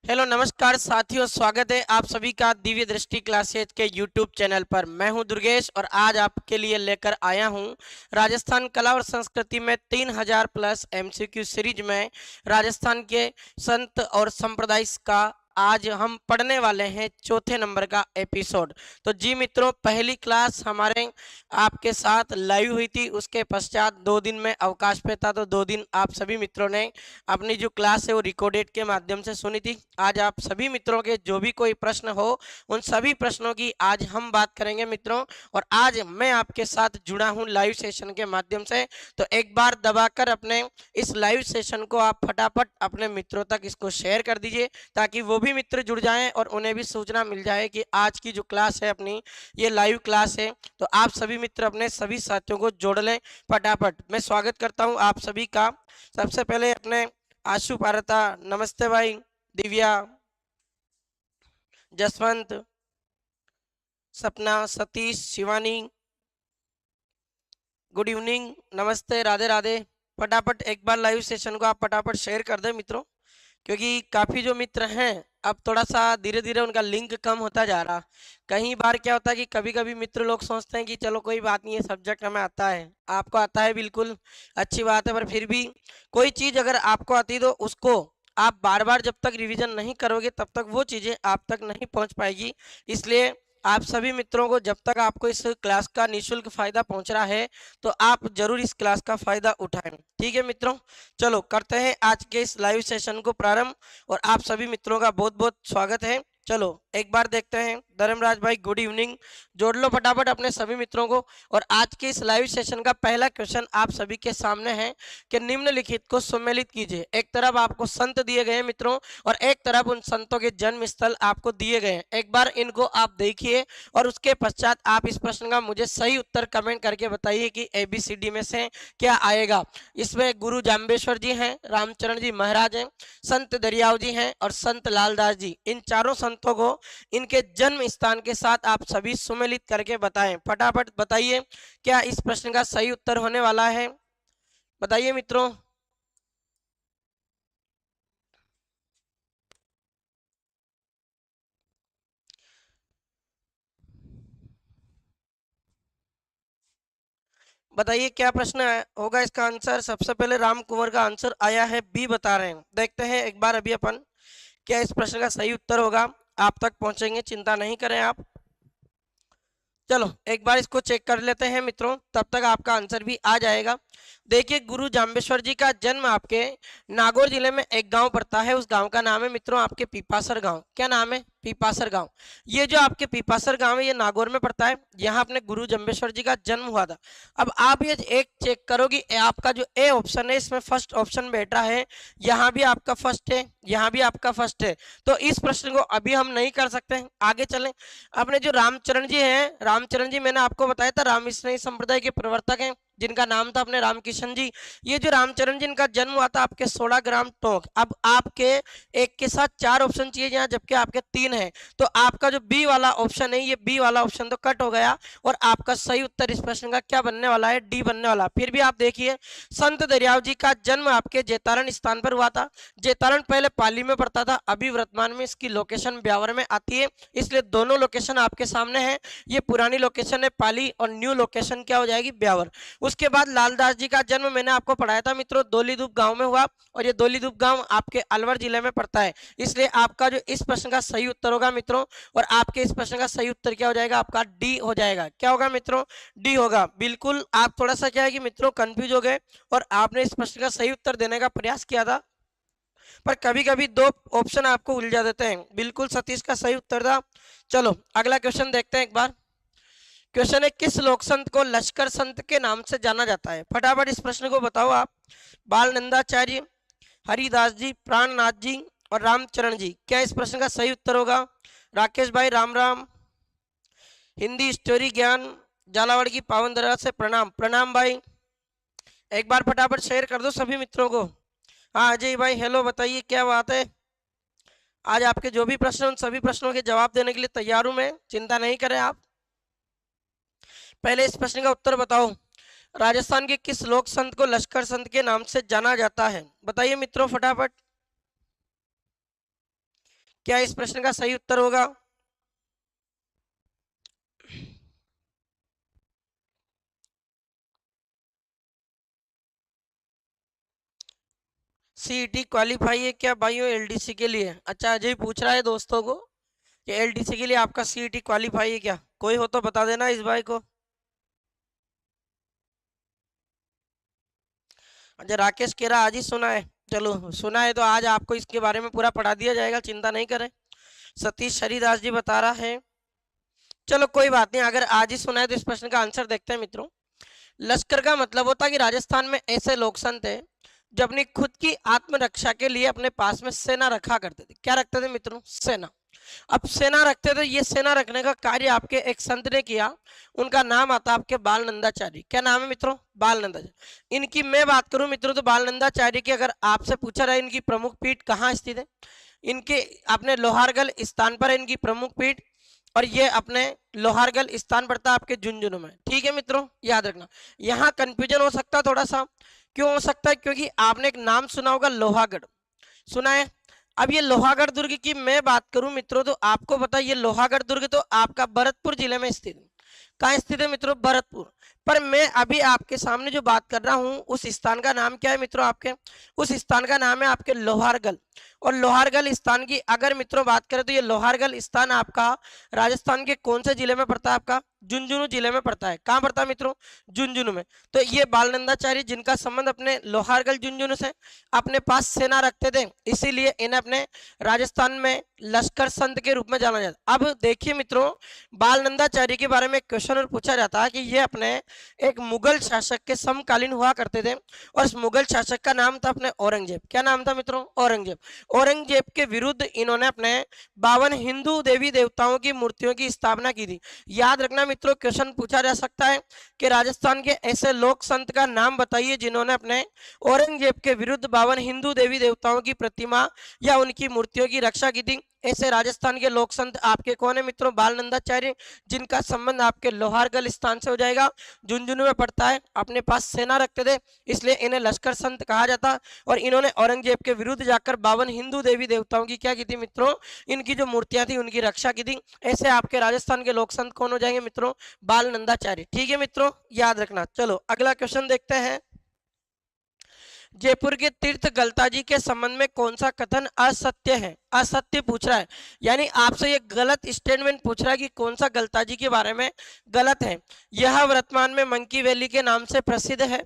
Hello नमस्कार साथियों, स्वागत है आप सभी का दिव्य दृष्टि क्लासेज के यूट्यूब चैनल पर। मैं हूं दुर्गेश और आज आपके लिए लेकर आया हूं राजस्थान कला और संस्कृति में 3000 प्लस एमसीक्यू सीरीज में राजस्थान के संत और संप्रदाय का आज हम पढ़ने वाले हैं चौथे नंबर का एपिसोड। तो जी मित्रों, पहली क्लास हमारे आपके साथ लाइव हुई थी, उसके पश्चात 2 दिन में अवकाश पे था, तो 2 दिन आप सभी मित्रों ने अपनी जो क्लास है वो रिकॉर्डेड के माध्यम से सुनी थी। आज आप सभी मित्रों के जो भी कोई प्रश्न हो उन सभी प्रश्नों की आज हम बात करेंगे मित्रों। और आज मैं आपके साथ जुड़ा हूं लाइव सेशन के माध्यम से, तो एक बार दबाकर अपने इस लाइव सेशन को आप फटाफट अपने मित्रों तक इसको शेयर कर दीजिए, ताकि वो भी मित्र जुड़ जाएं और उन्हें भी सूचना मिल जाए कि आज की जो क्लास है अपनी ये लाइव क्लास है। तो आप सभी मित्र अपने सभी साथियों को जोड़ लें फटाफट। मैं स्वागत करता हूं आप सभी का। सबसे पहले अपने आशु पारता, नमस्ते भाई। दिव्या, जसवंत, सपना, सतीश, शिवानी, गुड इवनिंग, नमस्ते, राधे राधे। फटाफट एक बार लाइव सेशन को आप फटाफट शेयर कर दें मित्रों, क्योंकि काफ़ी जो मित्र हैं अब थोड़ा सा धीरे धीरे उनका लिंक कम होता जा रहा। कई बार क्या होता है कि कभी कभी मित्र लोग सोचते हैं कि चलो कोई बात नहीं है, सब्जेक्ट हमें आता है, आपको आता है, बिल्कुल अच्छी बात है, पर फिर भी कोई चीज़ अगर आपको आती है तो उसको आप बार बार जब तक रिवीजन नहीं करोगे तब तक वो चीज़ें आप तक नहीं पहुंच पाएगी। इसलिए आप सभी मित्रों को, जब तक आपको इस क्लास का निःशुल्क फायदा पहुंच रहा है तो आप जरूर इस क्लास का फायदा उठाएं। ठीक है मित्रों, चलो करते हैं आज के इस लाइव सेशन को प्रारंभ। और आप सभी मित्रों का बहुत बहुत स्वागत है। चलो एक बार देखते हैं। धर्मराज भाई, गुड इवनिंग, जोड़ लो फटाफट अपने सभी मित्रों को। और आज के इस लाइव सेशन का पहला क्वेश्चन आप सभी के सामने है कि निम्नलिखित को सम्मिलित कीजिए। एक तरफ आपको संत दिए गए हैं मित्रों और एक तरफ उन संतों के जन्म स्थल आपको दिए गए हैं। एक बार इनको आप देखिए और उसके पश्चात आप इस प्रश्न का मुझे सही उत्तर कमेंट करके बताइए कि ABCD में से क्या आएगा। इसमें गुरु जाम्बेश्वर जी हैं, रामचरण जी महाराज हैं, संत दरियाव जी हैं और संत लालदास जी। इन चारों संतों को इनके जन्म स्थान के साथ आप सभी सुमेलित करके बताएं। फटाफट बताइए क्या इस प्रश्न का सही उत्तर होने वाला है, बताइए मित्रों। बताइए क्या प्रश्न होगा इसका आंसर। सबसे पहले राम कुंवर का आंसर आया है बी, बता रहे हैं। देखते हैं एक बार अभी अपन क्या इस प्रश्न का सही उत्तर होगा। आप तक पहुंचेंगे, चिंता नहीं करें आप। चलो एक बार इसको चेक कर लेते हैं मित्रों, तब तक आपका आंसर भी आ जाएगा। देखिए, गुरु जाम्बेश्वर जी का जन्म आपके नागौर जिले में एक गांव पड़ता है। उस गांव का नाम है मित्रों आपके पीपासर गांव। क्या नाम है? पीपासर गांव। ये जो आपके पीपासर गांव है ये नागौर में पड़ता है। यहाँ अपने गुरु जाम्बेश्वर जी का जन्म हुआ था। अब आप ये एक चेक करोगे, आपका जो ए ऑप्शन है इसमें फर्स्ट ऑप्शन बैठ रहा है, यहाँ भी आपका फर्स्ट है, यहाँ भी आपका फर्स्ट है। तो इस प्रश्न को अभी हम नहीं कर सकते, आगे चलें। अपने जो रामचरण जी हैं, रामचरण जी मैंने आपको बताया था राम स्नेही संप्रदाय के प्रवर्तक हैं, जिनका नाम था अपने रामकिशन जी। ये जो रामचरण जी, इनका जन्म हुआ था आपके 16 ग्राम टोंक। अब आपके एक के साथ 4 ऑप्शन चाहिए यहाँ, जबकि आपके 3 है। तो आपका जो बी वाला ऑप्शन है, ये बी वाला ऑप्शन तो कट हो गया और आपका सही उत्तर इस प्रश्न का क्या बनने वाला है? डी बनने वाला। फिर भी आप देखिए, संत दरियाव जी का जन्म आपके जेतारण स्थान पर हुआ था। जेतारण पहले पाली में पड़ता था, अभी वर्तमान में इसकी लोकेशन ब्यावर में आती है, इसलिए दोनों लोकेशन आपके सामने है। ये पुरानी लोकेशन है पाली और न्यू लोकेशन क्या हो जाएगी? ब्यावर। उसके बाद लालदास जी का जन्म मैंने आपको पढ़ाया था मित्रों, दोलीधूप गांव में हुआ और ये दोलीधूप गांव आपके अलवर जिले में पड़ता है। इसलिए आपका जो इस प्रश्न का सही उत्तर होगा मित्रों, और आपके इस प्रश्न का सही उत्तर क्या हो जाएगा? आपका डी हो जाएगा। क्या होगा मित्रों? डी होगा। बिल्कुल आप थोड़ा सा क्या है कि मित्रों कंफ्यूज हो गए और आपने इस प्रश्न का सही उत्तर देने का प्रयास किया था, पर कभी कभी दो ऑप्शन आपको उलझा देते हैं। बिल्कुल सतीश का सही उत्तर था। चलो अगला क्वेश्चन देखते हैं एक बार। क्वेश्चन है, किस लोक संत को लश्कर संत के नाम से जाना जाता है? फटाफट इस प्रश्न को बताओ आप। बाल नंदाचार्य, हरिदास जी, प्राणनाथ जी और रामचरण जी। क्या इस प्रश्न का सही उत्तर होगा? राकेश भाई राम राम। हिंदी स्टोरी ज्ञान, झालावाड़ की पावन धरा से प्रणाम। प्रणाम भाई, एक बार फटाफट शेयर कर दो सभी मित्रों को। हाँ अजय भाई, हेलो, बताइए क्या बात है। आज आपके जो भी प्रश्न उन सभी प्रश्नों के जवाब देने के लिए तैयार हूं मैं, चिंता नहीं करें आप। पहले इस प्रश्न का उत्तर बताओ। राजस्थान के किस लोक संत को लश्कर संत के नाम से जाना जाता है? बताइए मित्रों फटाफट। क्या इस प्रश्न का सही उत्तर होगा? सीईटी क्वालिफाई है क्या भाइयों एलडीसी के लिए? अच्छा, अजय पूछ रहा है दोस्तों को कि एलडीसी के लिए आपका सीईटी क्वालिफाई है क्या? कोई हो तो बता देना इस भाई को। अच्छा, राकेश कह रहा आज ही सुना है। चलो, सुना है तो आज आपको इसके बारे में पूरा पढ़ा दिया जाएगा, चिंता नहीं करें। सतीश हरिदास जी बता रहा है। चलो कोई बात नहीं, अगर आज ही सुना है तो इस प्रश्न का आंसर देखते हैं मित्रों। लश्कर का मतलब होता है कि राजस्थान में ऐसे लोक संत है जो अपनी खुद की आत्मरक्षा के लिए अपने पास में सेना रखा करते थे। क्या रखते थे मित्रों? सेना। अब सेना रखते थे, ये सेना रखने का कार्य आपके एक संत ने किया। उनका नाम आता आपके बाल नंदाचार्य। क्या नाम है मित्रों? बाल नंदाचार्य। इनकी मैं बात करूं मित्रों तो बाल नंदाचार्य की अगर आपसे पूछा जाए इनकी प्रमुख पीठ कहाँ स्थित है, इनके अपने लोहारगल स्थान पर है इनकी प्रमुख पीठ। और ये अपने लोहारगल स्थान पड़ता है आपके झुंझुनू में। ठीक है मित्रों, याद रखना। यहाँ कंफ्यूजन हो सकता है थोड़ा सा। क्यों हो सकता है? क्योंकि आपने एक नाम सुना होगा लोहागढ़, सुना है। अब ये लोहागढ़ दुर्ग की मैं बात करूं मित्रों तो आपको पता है ये लोहागढ़ दुर्ग तो आपका भरतपुर जिले में स्थित है। कहाँ स्थित है मित्रों? भरतपुर। पर मैं अभी आपके सामने जो बात कर रहा हूं उस स्थान का नाम क्या है मित्रों? आपके उस स्थान का नाम है आपके लोहारगल। और लोहारगल स्थान की अगर मित्रों बात करें तो ये लोहारगल स्थान आपका राजस्थान के कौन से जिले में पड़ता है? आपका झुंझुनू जिले में पड़ता है। कहाँ पड़ता है मित्रों? झुंझुनू में। तो ये बालनंदाचार्य जिनका संबंध अपने लोहारगल झुंझुनू से, अपने पास सेना रखते थे, इसीलिए इन्हें अपने राजस्थान में लश्कर संत के रूप में जाना जाता। अब देखिए मित्रों, बालनंदाचार्य के बारे में क्वेश्चन और पूछा जाता है कि ये अपने एक मुगल शासक के समकालीन हुआ करते थे और उस मुगल शासक का नाम था अपने औरंगजेब। क्या नाम था मित्रों? औरंगजेब। औरंगजेब के विरुद्ध इन्होंने अपने 52 हिंदू देवी देवताओं की मूर्तियों की स्थापना की थी। याद रखना मित्रों, क्वेश्चन पूछा जा सकता है कि राजस्थान के ऐसे लोक संत का नाम बताइए जिन्होंने अपने औरंगजेब के विरुद्ध 52 हिंदू देवी देवताओं की प्रतिमा या उनकी मूर्तियों की रक्षा की थी। ऐसे राजस्थान के लोक संत आपके कौन है मित्रों? बालनंदाचार्य, जिनका संबंध आपके लोहारगल स्थान से हो जाएगा, झुंझुनू में पड़ता है। अपने पास सेना रखते थे इसलिए इन्हें लश्कर संत कहा जाता। और इन्होंने औरंगजेब के विरुद्ध जाकर 52 हिंदू देवी देवताओं की क्या की थी मित्रों? इनकी जो मूर्तियां थी उनकी रक्षा की थी। ऐसे आपके राजस्थान के लोक संत कौन हो जाएंगे मित्रों? बालनंदाचार्य। ठीक है मित्रों, याद रखना। चलो अगला क्वेश्चन देखते हैं। जयपुर के तीर्थ गलताजी के संबंध में कौन सा कथन असत्य है? असत्य पूछ रहा है, यानी आपसे ये गलत स्टेटमेंट पूछ रहा है कि कौन सा गलताजी के बारे में गलत है। यह वर्तमान में मंकी वैली के नाम से प्रसिद्ध है,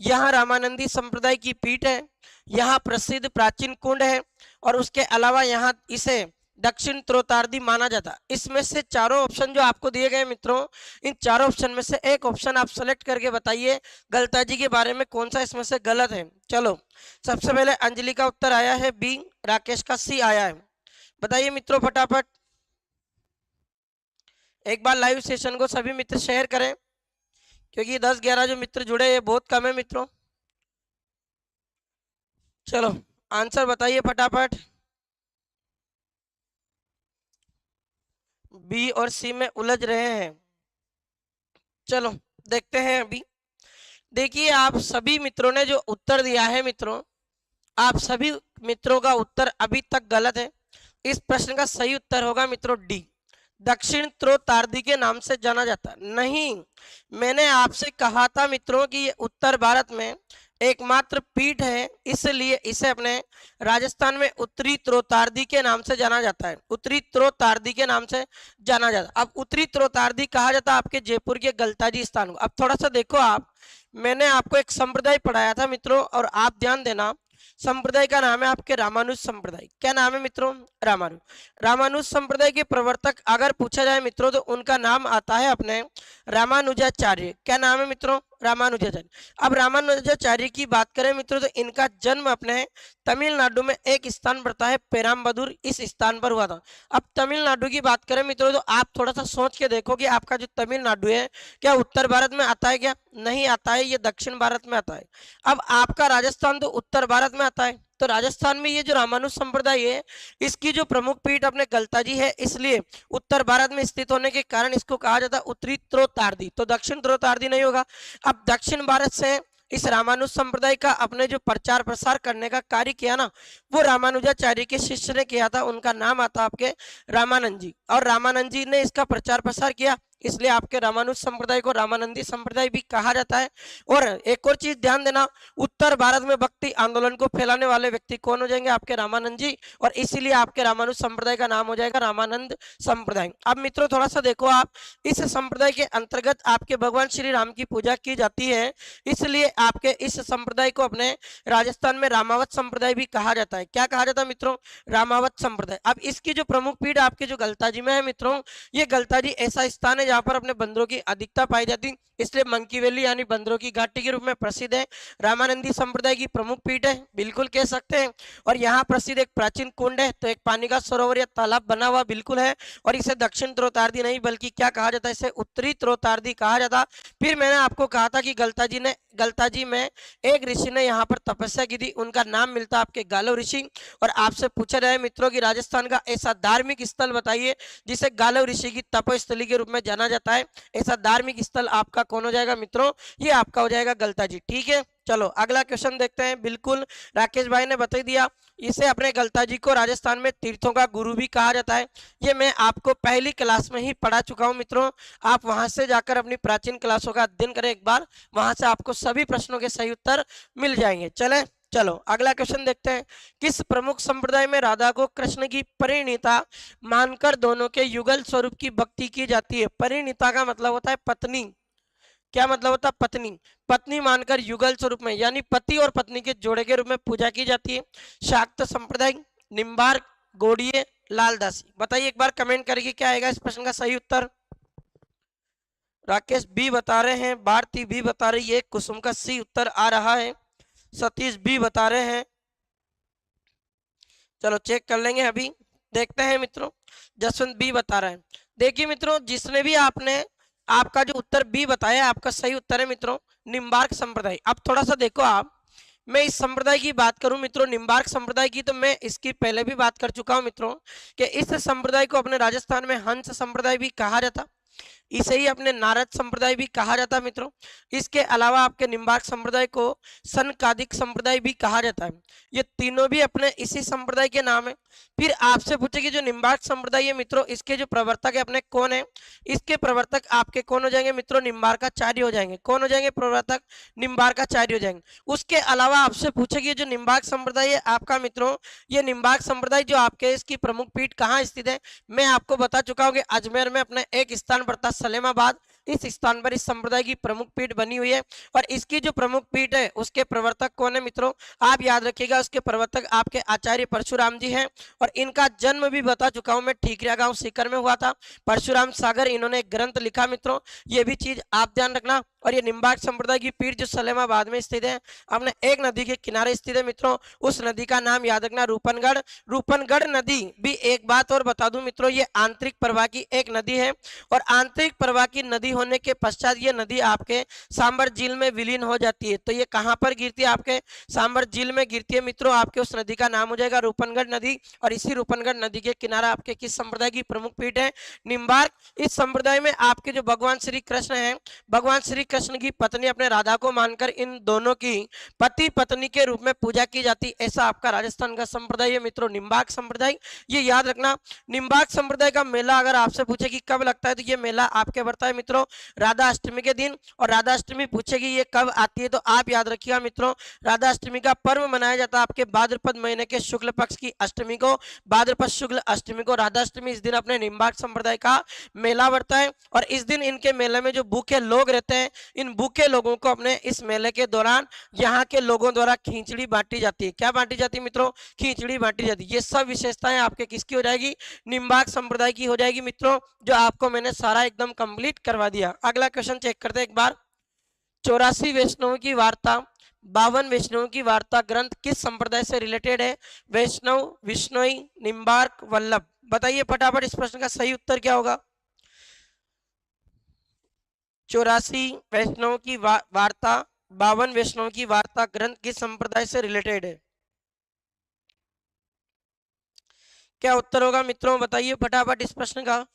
यहाँ रामानंदी संप्रदाय की पीठ है, यहाँ प्रसिद्ध प्राचीन कुंड है, और उसके अलावा यहाँ इसे दक्षिण त्रोतार्दी माना जाता। इसमें से चारों ऑप्शन जो आपको दिए गए मित्रों, इन चारों ऑप्शन में से एक ऑप्शन आप सेलेक्ट करके बताइए गलताजी के बारे में कौन सा इसमें से गलत है। चलो, सबसे पहले अंजलि का उत्तर आया है बी, राकेश का सी आया है। बताइए मित्रों फटाफट। एक बार लाइव सेशन को सभी मित्र शेयर करें, क्योंकि 10-11 जो मित्र जुड़े हैं बहुत कम है मित्रों। चलो आंसर बताइए फटाफट। बी और सी में उलझ रहे हैं। चलो देखते हैं। अभी देखिए, आप सभी मित्रों ने जो उत्तर दिया है मित्रों, आप सभी मित्रों का उत्तर अभी तक गलत है। इस प्रश्न का सही उत्तर होगा मित्रों डी, दक्षिण त्रोतार्दी के नाम से जाना जाता। नहीं, मैंने आपसे कहा था मित्रों कि ये उत्तर भारत में एकमात्र पीठ है, इसलिए इसे अपने राजस्थान में उत्तरी त्रोतार्दी के नाम से जाना जाता है। उत्तरी त्रोतार्दी के नाम से जाना जाता। अब उत्तरी त्रोतार्दी कहा जाता है आपके जयपुर के गलताजी स्थान को। अब थोड़ा सा देखो आप, मैंने आपको एक संप्रदाय पढ़ाया था मित्रों, और आप ध्यान देना, संप्रदाय का नाम है आपके रामानुज संप्रदाय। क्या नाम है मित्रों? रामानुज। रामानुज संप्रदाय के प्रवर्तक अगर पूछा जाए मित्रों तो उनका नाम आता है अपने रामानुजाचार्य। क्या नाम है मित्रों? रामानुजाचार्य। अब रामानुजाचार्य की बात करें मित्रों तो इनका जन्म अपने तमिलनाडु में एक स्थान पड़ता है पेराम्बदूर, इस स्थान पर हुआ था। अब तमिलनाडु की बात करें मित्रों तो आप थोड़ा सा सोच के देखो कि आपका जो तमिलनाडु है क्या उत्तर भारत में आता है? क्या नहीं आता है, ये दक्षिण भारत में आता है। अब आपका राजस्थान तो उत्तर भारत में आता है, तो राजस्थान में ये जो रामानुज संप्रदाय है इसकी जो प्रमुख पीठ अपने गलताजी है, इसलिए उत्तर भारत में स्थित होने के कारण इसको कहा जाता है उत्तरी त्रोतार्दी। तो दक्षिण त्रोतार्दी नहीं होगा। अब दक्षिण भारत से इस रामानुज संप्रदाय का अपने जो प्रचार प्रसार करने का कार्य किया ना, वो रामानुजाचार्य के शिष्य ने किया था। उनका नाम आता आपके रामानंद जी, और रामानंद जी ने इसका प्रचार प्रसार किया, इसलिए आपके रामानुज संप्रदाय को रामानंदी संप्रदाय भी कहा जाता है। और एक और चीज ध्यान देना, उत्तर भारत में भक्ति आंदोलन को फैलाने वाले व्यक्ति कौन हो जाएंगे? आपके रामानंद जी, और इसीलिए आपके रामानुज संप्रदाय का नाम हो जाएगा रामानंद संप्रदाय। अब मित्रों थोड़ा सा देखो आप, इस संप्रदाय के अंतर्गत आपके भगवान श्री राम की पूजा की जाती है, इसलिए आपके इस संप्रदाय को अपने राजस्थान में रामावत संप्रदाय भी कहा जाता है। क्या कहा जाता है मित्रों? रामावत संप्रदाय। अब इसकी जो प्रमुख पीठ आपके जो गलताजी में है मित्रों, ये गलताजी ऐसा स्थान है जहां पर अपने बंदरों की अधिकता पाई जाती, इसलिए मंकी वैली यानी बंदरों की घाटी के रूप में प्रसिद्ध है। रामानंदी संप्रदाय की प्रमुख पीठ है, बिल्कुल कह सकते हैं। और यहाँ प्रसिद्ध एक प्राचीन कुंड है, तो एक पानी का सरोवर या तालाब बना हुआ बिल्कुल है। और इसे दक्षिण ध्रुवतार्दी नहीं बल्कि क्या कहा जाता है? इसे उत्तरी ध्रुवतार्दी कहा जाता। फिर मैंने आपको कहा था कि गलताजी में एक ऋषि ने यहाँ पर तपस्या की थी, उनका नाम मिलता आपके गालव ऋषि। और आपसे पूछा जाए मित्रों की राजस्थान का ऐसा धार्मिक स्थल बताइए जिसे गालव ऋषि की तपस्थली के रूप में जाना जाता है, ऐसा धार्मिक स्थल आपका कौन हो जाएगा मित्रों? ये आपका हो जाएगा गलताजी। ठीक है, चलो अगला क्वेश्चन देखते हैं। बिल्कुल राकेश भाई ने बता दिया, इसे अपने गलताजी को राजस्थान में तीर्थों का गुरु भी कहा जाता है। ये मैं आपको पहली क्लास में ही पढ़ा चुका हूं मित्रों, आप वहां से जाकर अपनी प्राचीन क्लासों का अध्ययन करें एक बार, वहां से आपको सभी प्रश्नों के सही उत्तर मिल जाएंगे। चलो अगला क्वेश्चन देखते हैं। किस प्रमुख संप्रदाय में राधा को कृष्ण की परिणीता मानकर दोनों के युगल स्वरूप की भक्ति की जाती है? परिणीता का मतलब होता है पत्नी। क्या मतलब होता है? पत्नी। पत्नी मानकर युगल स्वरूप में यानी पति और पत्नी के जोड़े के रूप में पूजा की जाती है। शाक्त संप्रदाय, निम्बार्क, गोड़िये, लालदासी। बताइए एक बार कमेंट करके क्या आएगा इस प्रश्न का सही उत्तर? राकेश बी बता रहे हैं, भारती बी बता रही है, कुसुम का सी उत्तर आ रहा है, सतीश बी बता रहे हैं। चलो चेक कर लेंगे अभी, देखते हैं मित्रों। जसवंत बी बता रहे हैं। देखिए मित्रों, जिसने भी आपने आपका जो उत्तर बी बताया आपका सही उत्तर है मित्रों, निम्बार्क संप्रदाय। अब थोड़ा सा देखो आप, मैं इस संप्रदाय की बात करूं मित्रों, निम्बार्क संप्रदाय की, तो मैं इसकी पहले भी बात कर चुका हूं मित्रों कि इस संप्रदाय को अपने राजस्थान में हंस संप्रदाय भी कहा जाता, इसे ही अपने नारद संप्रदाय भी कहा जाता है मित्रों। इसके अलावा आपके निम्बार्क संप्रदाय को सनकादिक संप्रदाय भी कहा जाता है। ये तीनों भी अपने इसी संप्रदाय के नाम है। फिर आपसे पूछे कि जो निम्बार्क संप्रदाय है मित्रों, इसके जो प्रवर्तक है अपने कौन है? इसके प्रवर्तक आपके कौन हो जाएंगे मित्रों? निम्बार्काचार्य हो जाएंगे। कौन हो जाएंगे प्रवर्तक? निम्बार्काचार्य हो जाएंगे। उसके अलावा आपसे पूछे कि जो निम्बार्क संप्रदाय है आपका मित्रों, ये निम्बार्क संप्रदाय जो आपके इसकी प्रमुख पीठ कहाँ स्थित है? मैं आपको बता चुका हूँ कि अजमेर में अपने एक स्थान पड़ता सलेमाबाद, इस स्थान पर इस संप्रदाय की प्रमुख पीठ बनी हुई है। और इसकी जो प्रमुख पीठ है उसके प्रवर्तक कौन है मित्रों? आप याद रखिएगा, उसके प्रवर्तक आपके आचार्य परशुराम जी हैं। और इनका जन्म भी बता चुका हूं मैं, ठीकरिया गांव सीकर में हुआ था। परशुराम सागर इन्होंने एक ग्रंथ लिखा मित्रों, ये भी चीज आप ध्यान रखना। और ये निम्बार्क संप्रदाय की पीठ जो सलेमाबाद में स्थित है, अपने एक नदी के किनारे स्थित है मित्रों, उस नदी का नाम याद रखना रूपनगढ़। रूपनगढ़ नदी भी, एक बात और बता दूं मित्रों, ये आंतरिक प्रवाह की एक नदी है। और आंतरिक प्रवाह की नदी होने के पश्चात ये नदी आपके सांबर झील में विलीन हो जाती है। तो ये कहां पर गिरती है? आपके सांबर झील में गिरती है मित्रों। आपके उस नदी का नाम हो जाएगा रूपनगढ़ नदी। और इसी रूपनगढ़ नदी के किनारा आपके किस संप्रदाय की प्रमुख पीठ है? निम्बार्क। इस संप्रदाय में आपके जो भगवान श्री कृष्ण हैं, भगवान श्री कृष्ण की पत्नी अपने राधा को मानकर इन दोनों की पति पत्नी के रूप में पूजा की जाती, ऐसा आपका राजस्थान का संप्रदाय है मित्रों, निम्बार्क संप्रदाय। ये याद रखना। निम्बार्क संप्रदाय का मेला अगर आपसे पूछे कि कब लगता है, तो ये मेला आपके बढ़ता है मित्रों राधा अष्टमी के दिन। और राधा अष्टमी पूछेगी ये कब आती है, तो आप याद रखिएगा मित्रों, राधा अष्टमी का पर्व मनाया जाता है आपके भाद्रपद महीने के शुक्ल पक्ष की अष्टमी को, भाद्रपद शुक्ल अष्टमी को राधा अष्टमी। इस दिन अपने निम्बार्क संप्रदाय का मेला बढ़ता है। और इस दिन इनके मेले में जो भूखे लोग रहते हैं, इन भूखे लोगों को अपने इस मेले के दौरान यहाँ के लोगों द्वारा खिचड़ी बांटी जाती है। क्या बांटी जाती है मित्रों? खिचड़ी बांटी जाती है। ये सब विशेषताएं आपके किसकी हो जाएगी? निम्बार्क संप्रदाय की हो जाएगी मित्रों, जो आपको मैंने सारा एकदम कंप्लीट करवा दिया। अगला क्वेश्चन चेक करते हैं एक बार। 84 वैष्णव की वार्ता, 52 वैष्णव की वार्ता ग्रंथ किस संप्रदाय से रिलेटेड है? वैष्णव, विष्णोई, निम्बार्क, वल्लभ। बताइए फटाफट इस प्रश्न का सही उत्तर क्या होगा? 84 वैष्णव की वार्ता, 52 वैष्णव की वार्ता ग्रंथ किस संप्रदाय से रिलेटेड है? क्या उत्तर होगा मित्रों? बताइए फटाफट इस प्रश्न का।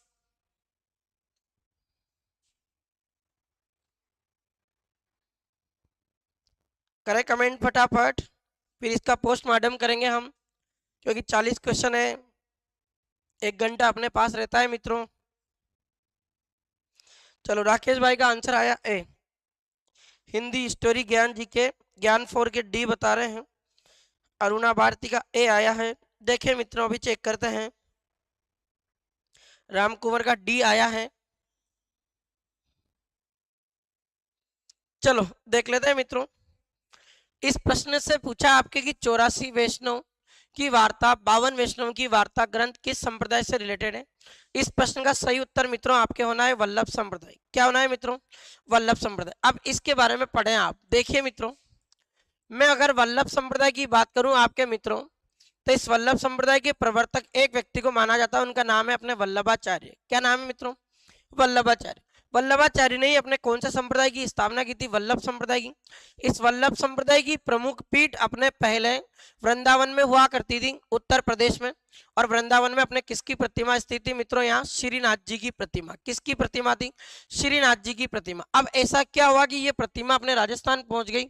करें कमेंट फटाफट, फिर इसका पोस्टमार्टम करेंगे हम, क्योंकि 40 क्वेश्चन है, 1 घंटा अपने पास रहता है मित्रों। चलो राकेश भाई का आंसर आया ए। हिंदी स्टोरी ज्ञान जी के ज्ञान 4 के डी बता रहे हैं। अरुणा भारती का ए आया है। देखें मित्रों अभी चेक करते हैं। राम कुंवर का डी आया है। चलो देख लेते हैं मित्रों। इस प्रश्न से पूछा आपके कि 84 वैष्णव की वार्ता, 52 वैष्णव की वार्ता ग्रंथ किस संप्रदाय से रिलेटेड है। इस प्रश्न का सही उत्तर मित्रों आपके होना है वल्लभ संप्रदाय। क्या होना है मित्रों? वल्लभ संप्रदाय। अब इसके बारे में पढ़ें आप। देखिए मित्रों, मैं अगर वल्लभ संप्रदाय की बात करूं आपके मित्रों, तो इस वल्लभ संप्रदाय के प्रवर्तक एक व्यक्ति को माना जाता है, उनका नाम है अपने वल्लभाचार्य। क्या नाम है मित्रों? वल्लभाचार्य। वल्लभाचार्य ने अपने कौन से संप्रदाय की स्थापना की थी? वल्लभ संप्रदाय की। इस वल्लभ संप्रदाय की प्रमुख पीठ अपने पहले वृंदावन में हुआ करती थी, उत्तर प्रदेश में। और वृंदावन में अपने किसकी प्रतिमा स्थित थी मित्रों? यहाँ श्रीनाथ जी की प्रतिमा। किसकी प्रतिमा थी? श्रीनाथ जी की प्रतिमा। अब ऐसा क्या हुआ कि ये प्रतिमा अपने राजस्थान पहुंच गई?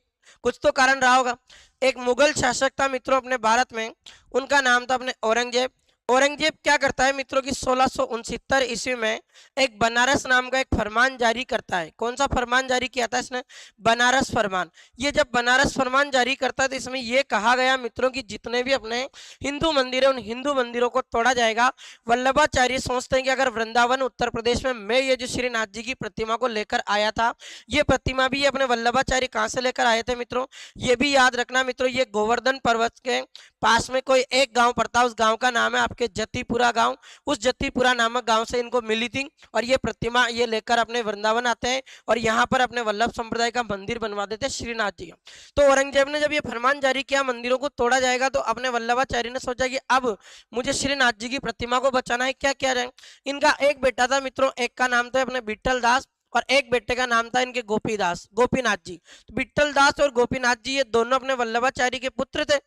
कुछ तो कारण रहा होगा। एक मुगल शासक था मित्रों अपने भारत में, उनका नाम था अपने औरंगजेब। औरंगजेब क्या करता है मित्रों की 1669 ईस्वी में एक बनारस नाम का एक फरमान जारी करता है। कौन सा फरमान जारी किया था इसने? बनारस फरमान। ये जब बनारस फरमान जारी करता है तो इसमें यह कहा गया मित्रों की जितने भी अपने हिंदू मंदिर है उन हिंदू मंदिरों को तोड़ा जाएगा। वल्लभाचार्य सोचते हैं कि अगर वृंदावन उत्तर प्रदेश में मैं ये जो श्रीनाथ जी की प्रतिमा को लेकर आया था, ये प्रतिमा भी अपने वल्लभाचार्य कहाँ से लेकर आए थे मित्रों? ये भी याद रखना मित्रों, ये गोवर्धन पर्वत के पास में कोई एक गांव पड़ता है, उस गांव का नाम है आपके जतीपुरा गांव। उस जतीपुरा नामक गांव से इनको मिली थी और ये प्रतिमा ये लेकर अपने वृंदावन आते हैं और यहाँ पर अपने वल्लभ संप्रदाय का मंदिर बनवा देते हैं श्रीनाथ जी का। तो औरंगजेब ने जब ये फरमान जारी किया मंदिरों को तोड़ा जाएगा, तो अपने वल्लभाचार्य ने सोचा कि अब मुझे श्रीनाथ जी की प्रतिमा को बचाना है, क्या किया जाए। इनका एक बेटा था मित्रों, एक का नाम था अपने विठल दास और एक बेटे का नाम था इनके गोपीदास, गोपीनाथ जी। तो विठल दास और गोपीनाथ जी ये दोनों अपने वल्लभाचार्य के पुत्र थे।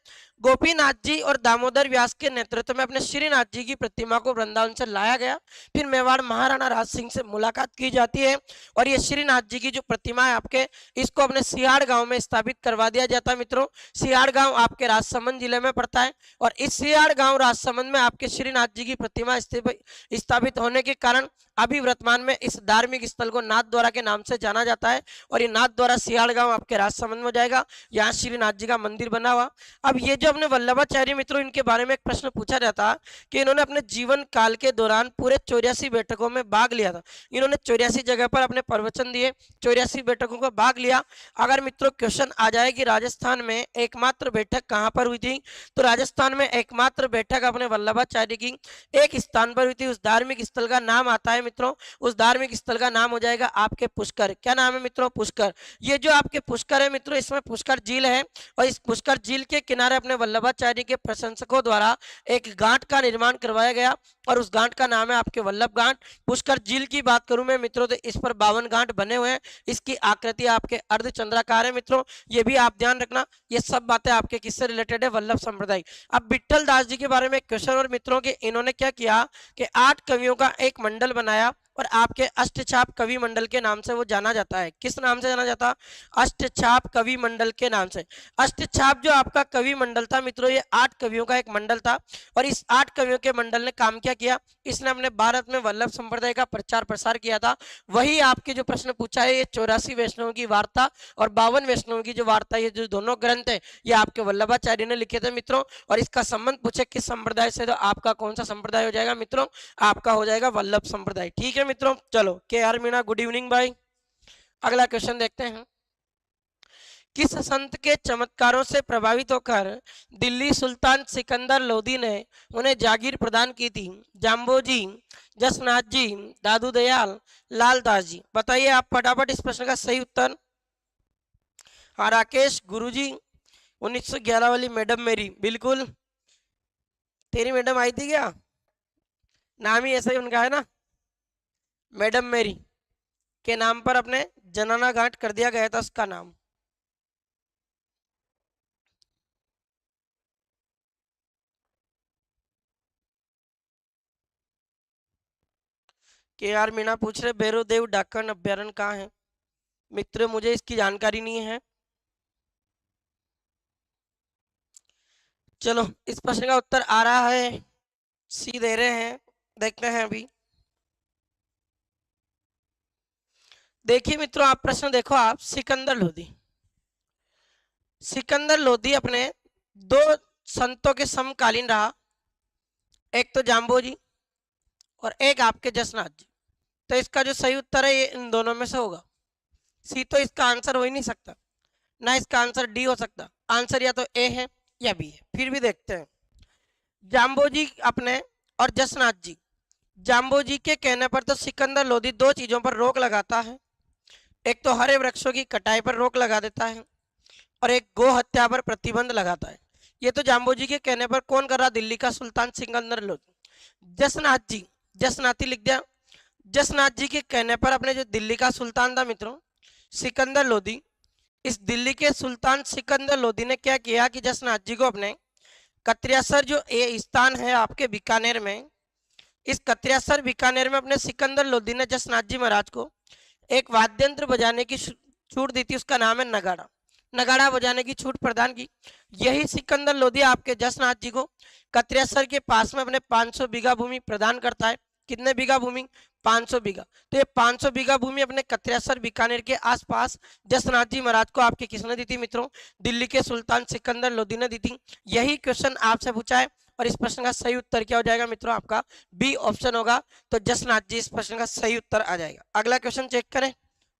गोपीनाथ जी और दामोदर व्यास के नेतृत्व में अपने श्रीनाथ जी की प्रतिमा को वृंदावन से लाया गया। फिर मेवाड़ महाराणा राज सिंह से मुलाकात की जाती है और ये श्रीनाथ जी की जो प्रतिमा है आपके, इसको अपने सियाड़ गांव में स्थापित करवा दिया जाता है मित्रों। सियाड़ गांव आपके राजसमंद जिले में पड़ता है और इस सियाड़ गांव राजसमंद में आपके श्रीनाथ जी की प्रतिमा स्थापित होने के कारण अभी वर्तमान में इस धार्मिक स्थल को नाथद्वारा के नाम से जाना जाता है और ये नाथद्वारा सियाड़ गांव आपके राजसमंद में जाएगा। यहाँ श्रीनाथ जी का मंदिर बना हुआ। अब ये जो अपने वल्लभाचार्य मित्रों, इनके बारे में एक प्रश्न पूछा जाता कि इन्होंने अपने जीवन काल के दौरान पूरे 84 बैठकों में भाग लिया था। इन्होंने 84 जगह पर अपने प्रवचन दिए, 84 बैठकों का भाग लिया। अगर मित्रों क्वेश्चन आ जाए कि राजस्थान में एकमात्र बैठक कहाँ पर हुई थी, तो राजस्थान में एकमात्र बैठक अपने वल्लभाचार्य की एक स्थान पर हुई थी। उस धार्मिक स्थल का नाम आता है मित्रों, उस धार्मिक स्थल का नाम हो जाएगा आपके पुष्कर। क्या नाम है मित्रों? पुष्कर। ये जो आपके पुष्कर है मित्रों, इसमें पुष्कर झील है और इस पुष्कर झील के किनारे अपने वल्लभाचार्य के प्रशंसकों द्वारा एक घाट का निर्माण करवाया गया और उस घाट का नाम है आपके वल्लभ घाट। पुष्कर झील की बात करूं मैं मित्रों, तो इस पर 52 घाट बने हुए हैं। इसकी आकृति आपके अर्धचंद्राकार है मित्रों, ये भी आप ध्यान रखना। ये सब बातें आपके किससे रिलेटेड है? वल्लभ संप्रदाय। अब विठल दास जी के बारे में क्वेश्चन और मित्रों के इन्होंने क्या किया कि 8 कवियों का एक मंडल बनाया और आपके अष्टछाप कवि मंडल के नाम से वो जाना जाता है। किस नाम से जाना जाता? अष्टछाप कवि मंडल के नाम से। अष्टछाप जो आपका कवि मंडल था मित्रों, ये 8 कवियों का एक मंडल था और इस 8 कवियों के मंडल ने काम क्या किया? इसने अपने भारत में वल्लभ संप्रदाय का प्रचार प्रसार किया था। वही आपके जो प्रश्न पूछा है, ये 84 वैष्णवों की वार्ता और 52 वैष्णवों की जो वार्ता, ये जो दोनों ग्रंथ है ये आपके वल्लभाचार्य ने लिखे थे मित्रों। और इसका संबंध पूछे किस संप्रदाय से, तो आपका कौन सा संप्रदाय हो जाएगा मित्रों? आपका हो जाएगा वल्लभ संप्रदाय। ठीक है मित्रों। चलो के आर मीणा, गुड इवनिंग भाई। अगला क्वेश्चन देखते हैं। किस संत के चमत्कारों से प्रभावित होकर दिल्ली सुल्तान सिकंदर लोधी ने उन्हें जागीर प्रदान की थी? जाम्बोजी, जसनाथ जी, दादू दयाल, लालदास जी। बताइए आप फटाफट इस प्रश्न का सही उत्तर। हाँ राकेश, गुरुजी 1911 वाली मैडम मेरी, बिल्कुल। तेरी मैडम आई थी क्या? नाम ही ऐसा ही उनका है ना, मैडम मेरी के नाम पर अपने जनाना घाट कर दिया गया था उसका नाम। के आर मीणा पूछ रहे भैरवदेव डाकन अभ्यारण्य कहाँ है? मित्र मुझे इसकी जानकारी नहीं है। चलो इस प्रश्न का उत्तर आ रहा है, सी दे रहे हैं, देखते हैं अभी। देखिए मित्रों, आप प्रश्न देखो, आप सिकंदर लोदी, सिकंदर लोदी अपने दो संतों के समकालीन रहा, एक तो जाम्बो जी और एक आपके जसनाथ जी। तो इसका जो सही उत्तर है ये इन दोनों में से होगा। सी तो इसका आंसर हो ही नहीं सकता, ना इसका आंसर डी हो सकता, आंसर या तो ए है या बी है। फिर भी देखते हैं। जाम्बो जी अपने और जसनाथ जी, जाम्बो जी के कहने पर तो सिकंदर लोदी दो चीजों पर रोक लगाता है, एक तो हरे वृक्षों की कटाई पर रोक लगा देता है और एक गो हत्या पर प्रतिबंध लगाता है। ये तो जाम्बो जी के कहने पर कौन कर रहा, दिल्ली का सुल्तान सिकंदर लोदी। जसनाथ जी, जसनाथी लिख दिया, जसनाथ जी के कहने पर अपने जो दिल्ली का सुल्तान था मित्रों सिकंदर लोदी, इस दिल्ली के सुल्तान सिकंदर लोदी ने क्या किया कि जसनाथ जी को अपने कत्रियासर जो ये स्थान है आपके बीकानेर में, इस कत्रियासर बीकानेर में अपने सिकंदर लोदी ने जसनाथ जी महाराज को एक वाद्य यंत्र बजाने की छूट दी थी, उसका नाम है नगाड़ा। नगाड़ा बजाने की छूट प्रदान की। यही सिकंदर लोदी आपके जसनाथ जी को कत्रियासर के पास में अपने 500 बीघा भूमि प्रदान करता है। कितने बीघा भूमि, 500 बीघा। तो ये 500 बीघा भूमि अपने कत्रियासर बीकानेर के आसपास जसनाथ जी महाराज को आपके किसने दी थी मित्रों, दिल्ली के सुल्तान सिकंदर लोदी ने दी थी। यही क्वेश्चन आपसे पूछा है और इस प्रश्न का सही उत्तर क्या हो जाएगा मित्रों, आपका बी ऑप्शन होगा। तो जसनाथ जी इस प्रश्न का सही उत्तर आ जाएगा। अगला क्वेश्चन चेक करें,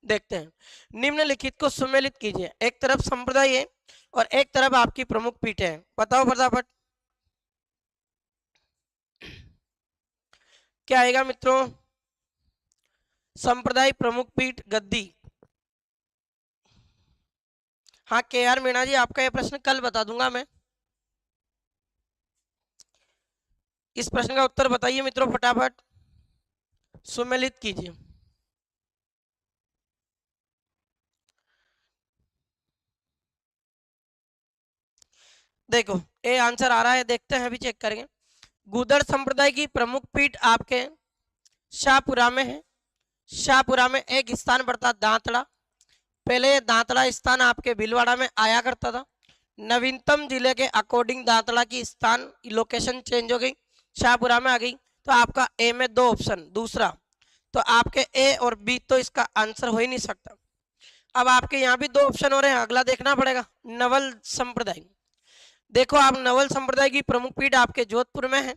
देखते हैं। निम्नलिखित को सुमेलित कीजिए, एक तरफ संप्रदाय है और एक तरफ आपकी प्रमुख पीठ है, बताओ फटाफट क्या आएगा मित्रों। संप्रदाय, प्रमुख पीठ, गद्दी। हाँ के आर मीणा जी, आपका यह प्रश्न कल बता दूंगा मैं। इस प्रश्न का उत्तर बताइए मित्रों फटाफट, सुमेलित कीजिए। देखो ये आंसर आ रहा है, देखते हैं अभी चेक करेंगे। गुदड़ संप्रदाय की प्रमुख पीठ आपके शाहपुरा में है। शाहपुरा में एक स्थान पड़ता दांतड़ा, पहले दांतड़ा स्थान आपके भीलवाड़ा में आया करता था। नवीनतम जिले के अकॉर्डिंग दांतड़ा की स्थान लोकेशन चेंज हो गई, शाहपुरा में आ गई। तो आपका ए में दो ऑप्शन, दूसरा तो आपके ए और बी तो इसका आंसर हो ही नहीं सकता। अब आपके यहाँ भी दो ऑप्शन हो रहे हैं, अगला देखना पड़ेगा। नवल संप्रदाय, देखो आप नवल संप्रदाय की प्रमुख पीठ आपके जोधपुर में है,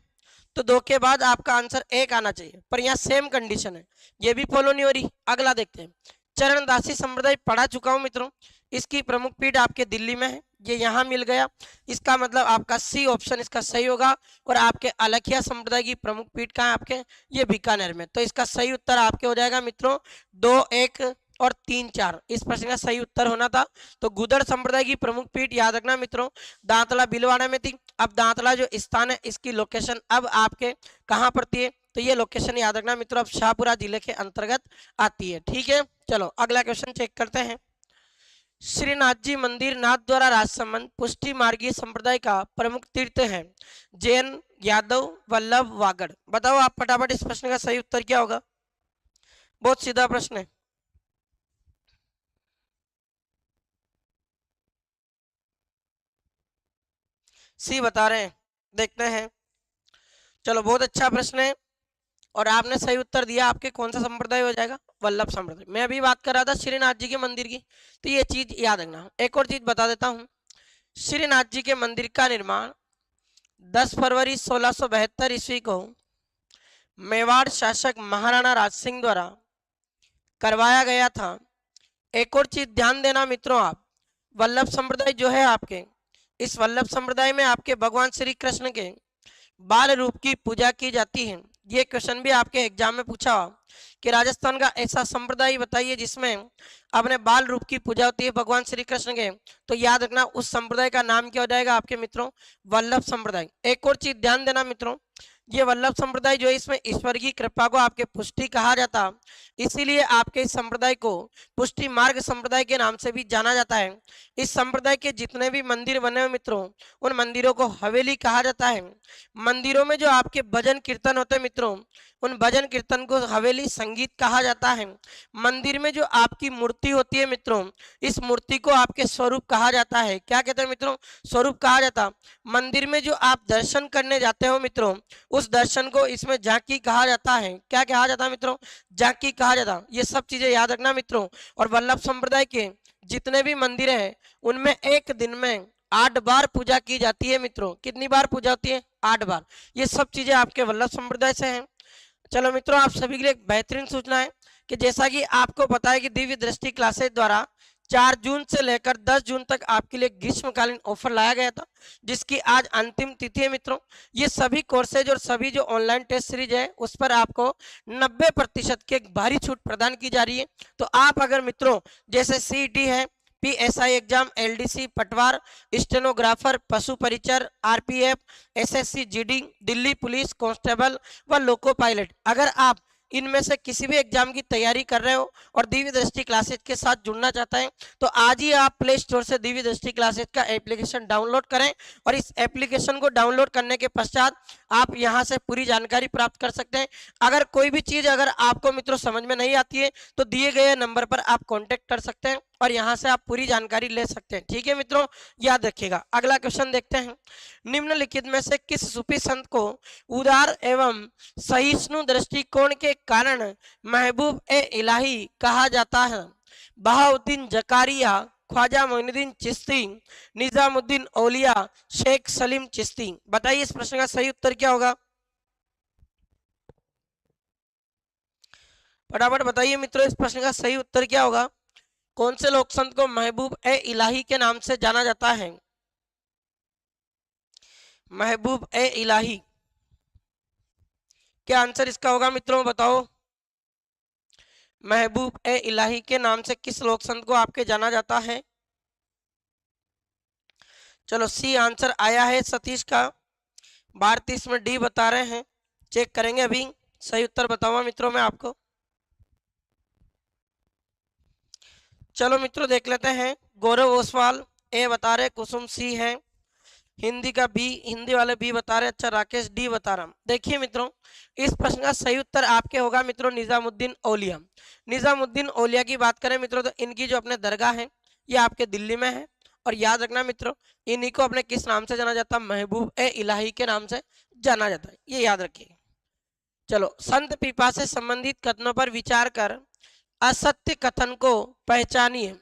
तो दो के बाद आपका आंसर एक आना चाहिए, पर यहाँ सेम कंडीशन है, ये भी फॉलो नहीं हो रही। अगला देखते हैं। चरणदासी संप्रदाय पढ़ा चुका हूं मित्रों, इसकी प्रमुख पीठ आपके दिल्ली में है, ये यहाँ मिल गया। इसका मतलब आपका सी ऑप्शन इसका सही होगा। और आपके अलखिया संप्रदाय की प्रमुख पीठ कहाँ है आपके, ये बीकानेर में। तो इसका सही उत्तर आपके हो जाएगा मित्रों 2, 1 और 3, 4। इस प्रश्न का सही उत्तर होना था। तो गुदड़ संप्रदाय की प्रमुख पीठ याद रखना मित्रों, दांतला भीलवाड़ा में थी। अब दांतला जो स्थान है इसकी लोकेशन अब आपके कहाँ पड़ती है, तो ये लोकेशन याद रखना मित्रों, अब शाहपुरा जिले के अंतर्गत आती है। ठीक है, चलो अगला क्वेश्चन चेक करते हैं। श्रीनाथ जी मंदिर नाथ द्वारा राजसमंद पुष्टि मार्गीय संप्रदाय का प्रमुख तीर्थ है, जैन, यादव, वल्लभ, वागड़। बताओ आप फटाफट इस प्रश्न का सही उत्तर क्या होगा, बहुत सीधा प्रश्न है। सी बता रहे हैं, देखते हैं। चलो बहुत अच्छा प्रश्न है और आपने सही उत्तर दिया। आपके कौन सा संप्रदाय हो जाएगा, वल्लभ संप्रदाय। मैं अभी बात कर रहा था श्रीनाथ जी के मंदिर की, तो ये चीज याद रखना। एक और चीज बता देता हूँ, श्रीनाथ जी के मंदिर का निर्माण 10 फरवरी 1672 ईस्वी को मेवाड़ शासक महाराणा राज सिंह द्वारा करवाया गया था। एक और चीज ध्यान देना मित्रों, आप वल्लभ संप्रदाय जो है आपके, इस वल्लभ संप्रदाय में आपके भगवान श्री कृष्ण के बाल रूप की पूजा की जाती है। ये क्वेश्चन भी आपके एग्जाम में पूछा कि राजस्थान का ऐसा संप्रदाय बताइए जिसमें अपने बाल रूप की पूजा होती है भगवान श्री कृष्ण के, तो याद रखना उस संप्रदाय का नाम क्या हो जाएगा आपके मित्रों, वल्लभ संप्रदाय। एक और चीज ध्यान देना मित्रों, ये वल्लभ संप्रदाय जो है इसमें ईश्वर की कृपा को आपके पुष्टि कहा जाता, इसीलिए आपके इस संप्रदाय को पुष्टि मार्ग संप्रदाय के नाम से भी जाना जाता है। इस संप्रदाय के जितने भी मंदिर बने हुए मित्रों, उन मंदिरों को हवेली कहा जाता है। मंदिरों में जो आपके भजन कीर्तन होते हैं मित्रों, उन भजन कीर्तन को हवेली संगीत कहा जाता है। मंदिर में जो आपकी मूर्ति होती है मित्रों, इस मूर्ति को आपके स्वरूप कहा जाता है। क्या कहते हैं मित्रों? स्वरूप कहा जाता। मंदिर में जो आप दर्शन करने जाते हो मित्रों, उस दर्शन को इसमें झांकी कहा जाता है। क्या कहा जाता है मित्रों? झांकी कहा जाता। ये सब चीजें याद रखना मित्रों। और वल्लभ संप्रदाय के जितने भी मंदिर हैं उनमें एक दिन में 8 बार पूजा की जाती है मित्रों। कितनी बार पूजा होती है? 8 बार। ये सब चीजें आपके वल्लभ संप्रदाय से हैं। चलो मित्रों, आप सभी के लिए एक बेहतरीन सूचना है कि जैसा कि आपको पता है कि दिव्य दृष्टि क्लासेस द्वारा 4 जून से लेकर 10 जून तक आपके लिए ग्रीष्मकालीन ऑफर लाया गया था, जिसकी आज अंतिम तिथि है मित्रों। ये सभी कोर्सेज और सभी जो ऑनलाइन टेस्ट सीरीज है उस पर आपको 90% की एक भारी छूट प्रदान की जा रही है। तो आप अगर मित्रों जैसे सीईटी है, पीएसआई एग्जाम, एलडीसी, पटवार, स्टेनोग्राफर, पशु परिचर, RPF, SSC GD, Delhi police constable व लोको पायलट, अगर आप इनमें से किसी भी एग्जाम की तैयारी कर रहे हो और दिव्य दृष्टि क्लासेस के साथ जुड़ना चाहते हैं तो आज ही आप प्ले स्टोर से दिव्य दृष्टि क्लासेस का एप्लीकेशन डाउनलोड करें। और इस एप्लीकेशन को डाउनलोड करने के पश्चात आप यहां से पूरी जानकारी प्राप्त कर सकते हैं। अगर कोई भी चीज अगर आपको मित्रों समझ में नहीं आती है तो दिए गए नंबर पर आप कॉन्टेक्ट कर सकते हैं और यहां से आप पूरी जानकारी ले सकते हैं। ठीक है मित्रों, याद रखिएगा। अगला क्वेश्चन देखते हैं। निम्नलिखित में से किस सूफी संत को उदार एवं सहिष्णु दृष्टिकोण के कारण महबूब ए इलाही कहा जाता है? बहाउद्दीन जकारिया, ख्वाजा मोइनुद्दीन चिश्ती, निजामुद्दीन औलिया, शेख सलीम चिश्ती। बताइए इस प्रश्न का सही उत्तर क्या होगा? फटाफट बताइए मित्रों, इस प्रश्न का सही उत्तर क्या होगा? कौन से लोक संत को महबूब ए इलाही के नाम से जाना जाता है? महबूब ए इलाही, क्या आंसर इसका होगा मित्रों? बताओ। महबूब ए इलाही के नाम से किस लोक संत को आपके जाना जाता है? चलो सी आंसर आया है सतीश का। भारती इसमें डी बता रहे हैं। चेक करेंगे अभी। सही उत्तर बताऊंगा मित्रों मैं आपको। चलो मित्रों देख लेते हैं। गौरव ओसवाल ए बता रहे, कुसुम सी है, हिंदी का बी, हिंदी वाले बी बता रहे। अच्छा, राकेश डी बता रहा। देखिए मित्रों, इस प्रश्न का सही उत्तर आपके होगा मित्रों निजामुद्दीन औलिया। निजामुद्दीन औलिया की बात करें मित्रों तो इनकी जो अपने दरगाह है ये आपके दिल्ली में है। और याद रखना मित्रों, इन्हीं को अपने किस नाम से जाना जाता है? महबूब ए इलाही के नाम से जाना जाता है, ये याद रखिए। चलो, संत पीपा से संबंधित कथनों पर विचार कर असत्य कथन को पहचानिए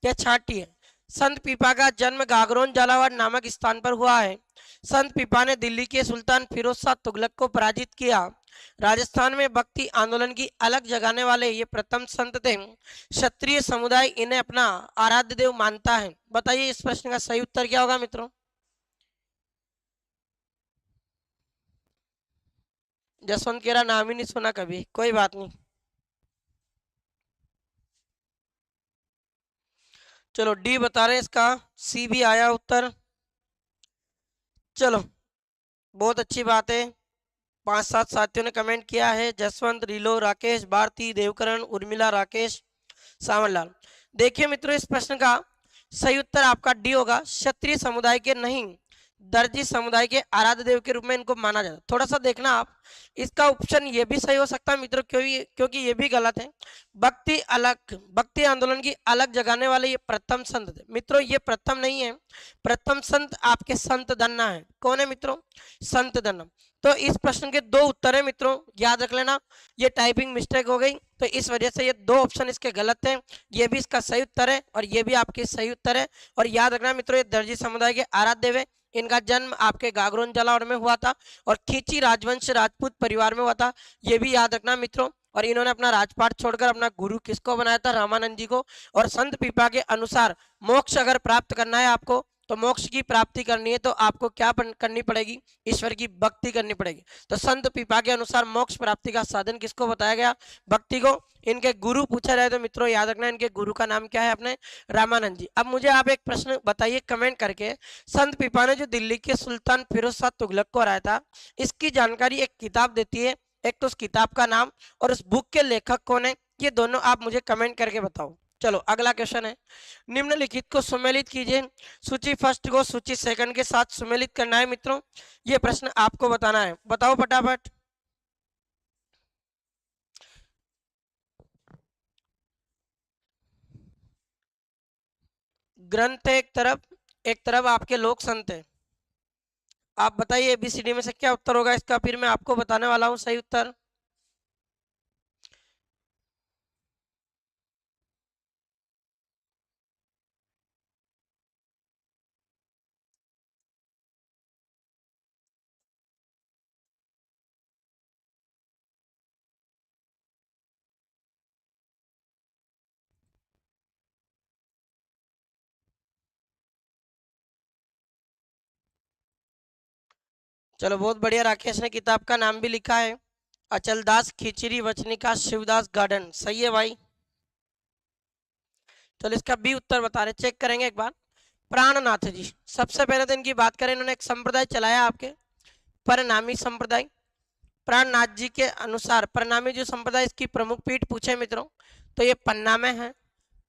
या छांटिए। संत पीपा का जन्म गागरोन झालावाड़ नामक स्थान पर हुआ है। संत पीपा ने दिल्ली के सुल्तान फिरोज शाह तुगलक को पराजित किया। राजस्थान में भक्ति आंदोलन की अलग जगाने वाले ये प्रथम संत थे। क्षत्रिय समुदाय इन्हें अपना आराध्य देव मानता है। बताइए इस प्रश्न का सही उत्तर क्या होगा मित्रों? जसवंत केरा नाम ही नहीं सुना कभी, कोई बात नहीं। चलो डी बता रहे हैं इसका, सी भी आया उत्तर। चलो बहुत अच्छी बात है। 5-7 साथियों ने कमेंट किया है। जसवंत, रीलो, राकेश, भारती, देवकरण, उर्मिला, राकेश, सावनलाल। देखिए मित्रों, इस प्रश्न का सही उत्तर आपका डी होगा। क्षत्रिय समुदाय के नहीं, दर्जी समुदाय के आराध्य देव के रूप में इनको माना जाता है। थोड़ा सा देखना आप, इसका ऑप्शन ये भी सही हो सकता है मित्रों, क्योंकि ये भी गलत है। भक्ति आंदोलन की अलग जगाने वाले ये प्रथम संत थे मित्रों। ये प्रथम नहीं है, प्रथम संत आपके संत दन्ना है। कौन है मित्रों? संत दन्ना। तो इस प्रश्न के 2 उत्तर है मित्रों, याद रख लेना। ये टाइपिंग मिस्टेक हो गई तो इस वजह से ये 2 ऑप्शन इसके गलत हैं। ये भी इसका सही उत्तर है और ये भी आपके सही उत्तर है। और याद रखना मित्रों, ये दर्जी समुदाय के आराध्य देव है। इनका जन्म आपके गागरोन झालावाड़ में हुआ था और खींची राजवंश राजपूत परिवार में हुआ था, ये भी याद रखना मित्रों। और इन्होंने अपना राजपाट छोड़कर अपना गुरु किसको बनाया था? रामानंद जी को। और संत पीपा के अनुसार मोक्ष अगर प्राप्त करना है आपको, तो मोक्ष की प्राप्ति करनी है तो आपको क्या करनी पड़ेगी? ईश्वर की भक्ति करनी पड़ेगी। तो संत पीपा के अनुसार मोक्ष प्राप्ति का साधन किसको बताया गया? भक्ति को। इनके गुरु पूछा जाए तो मित्रों याद रखना, इनके गुरु का नाम क्या है? अपने रामानंद जी। अब मुझे आप एक प्रश्न बताइए कमेंट करके, संत पीपा ने जो दिल्ली के सुल्तान फिरोज शाह तुगलक को हराया था, इसकी जानकारी एक किताब देती है। एक तो उस किताब का नाम और उस बुक के लेखक कौन है, ये दोनों आप मुझे कमेंट करके बताओ। चलो अगला क्वेश्चन है, निम्नलिखित को सुमेलित कीजिए। सूची फर्स्ट को सूची सेकंड के साथ सुमेलित करना है मित्रों। ये प्रश्न आपको बताना है, बताओ फटाफट। ग्रंथ है एक तरफ आपके लोक संत है। आप बताइए एबीसीडी में से क्या उत्तर होगा इसका, फिर मैं आपको बताने वाला हूँ सही उत्तर। चलो बहुत बढ़िया, राकेश ने किताब का नाम भी लिखा है, अचलदास खिचड़ी वचनिका शिवदास गार्डन, सही है भाई। चलो इसका बी उत्तर बता रहे, चेक करेंगे एक बार। प्राणनाथ जी, सबसे पहले तो इनकी बात करें, इन्होंने एक संप्रदाय चलाया आपके, परनामी संप्रदाय। प्राणनाथ जी के अनुसार परनामी जो संप्रदाय, इसकी प्रमुख पीठ पूछे मित्रों तो ये पन्ना में है।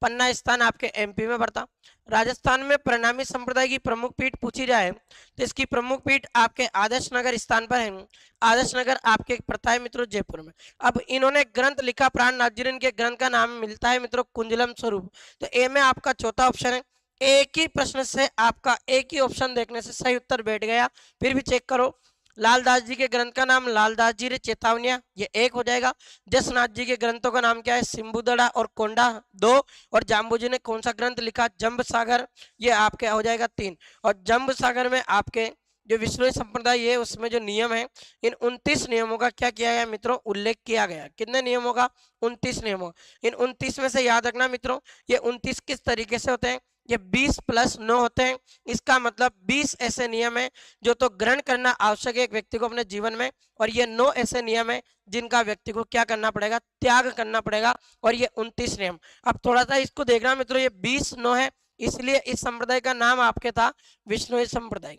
पन्ना स्थान आपके एमपी में पड़ता। राजस्थान में प्रणामी संप्रदाय की प्रमुख पीठ पूछी जाए तो इसकी प्रमुख पीठ आपके आदर्श नगर स्थान पर है। आदर्श नगर आपके पड़ता है मित्रों जयपुर में। अब इन्होंने ग्रंथ लिखा प्राणनाथ जी, इनके ग्रंथ का नाम मिलता है मित्रों कुंजलम स्वरूप। तो ए में आपका चौथा ऑप्शन है। एक ही प्रश्न से आपका एक ही ऑप्शन देखने से सही उत्तर बैठ गया। फिर भी चेक करो, लालदास जी के ग्रंथ का नाम लालदास जी रे चेतावनिया, ये एक हो जाएगा। जसनाथ जी के ग्रंथों का नाम क्या है, सिंबुदड़ा और कोंडा, दो। और जाम्बू जी ने कौन सा ग्रंथ लिखा, जम्ब सागर, ये आपके हो जाएगा तीन। और जम्ब सागर में आपके जो विष्णु संप्रदाय है उसमें जो नियम है, इन 29 नियमों का क्या किया गया मित्रों, उल्लेख किया गया। कितने नियमों का, 29 नियमों। इन 29 में से याद रखना मित्रों, ये 29 किस तरीके से होते हैं, ये 20 + 9 होते हैं। इसका मतलब 20 ऐसे नियम है जो तो ग्रहण करना आवश्यक है एक व्यक्ति को अपने जीवन में, और ये 9 ऐसे नियम है जिनका व्यक्ति को क्या करना पड़ेगा, त्याग करना पड़ेगा। और ये 29 नियम। अब थोड़ा सा इसको देखना मित्रों, ये 20 9 है, इसलिए इस संप्रदाय का नाम आपके था विष्णु संप्रदाय।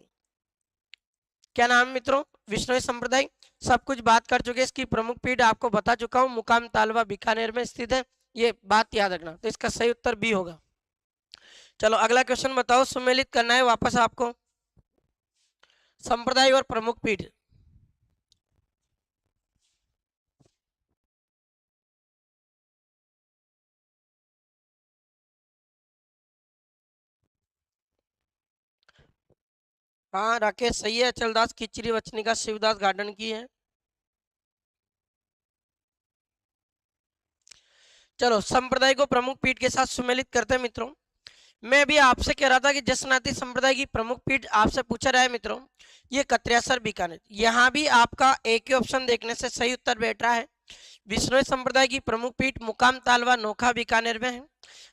क्या नाम मित्रों, विष्णु संप्रदाय। सब कुछ बात कर चुके, इसकी प्रमुख पीठ आपको बता चुका हूँ, मुकाम तालवा बीकानेर में स्थित है, ये बात याद रखना। तो इसका सही उत्तर बी होगा। चलो अगला क्वेश्चन बताओ, सुमेलित करना है वापस आपको, संप्रदाय और प्रमुख पीठ। हाँ राकेश सही है, अचलदास खिचड़ी वचनिका शिवदास गार्डन की है। चलो संप्रदाय को प्रमुख पीठ के साथ सुमेलित करते हैं मित्रों। मैं भी आपसे कह रहा था कि जसनाती संप्रदाय की प्रमुख पीठ आपसे पूछा रहा है मित्रों, ये कत्रियासर बीकानेर। यहाँ भी आपका एक ही ऑप्शन देखने से सही उत्तर बैठ रहा है। विष्णु संप्रदाय की प्रमुख पीठ मुकाम तालवा नोखा बीकानेर में है।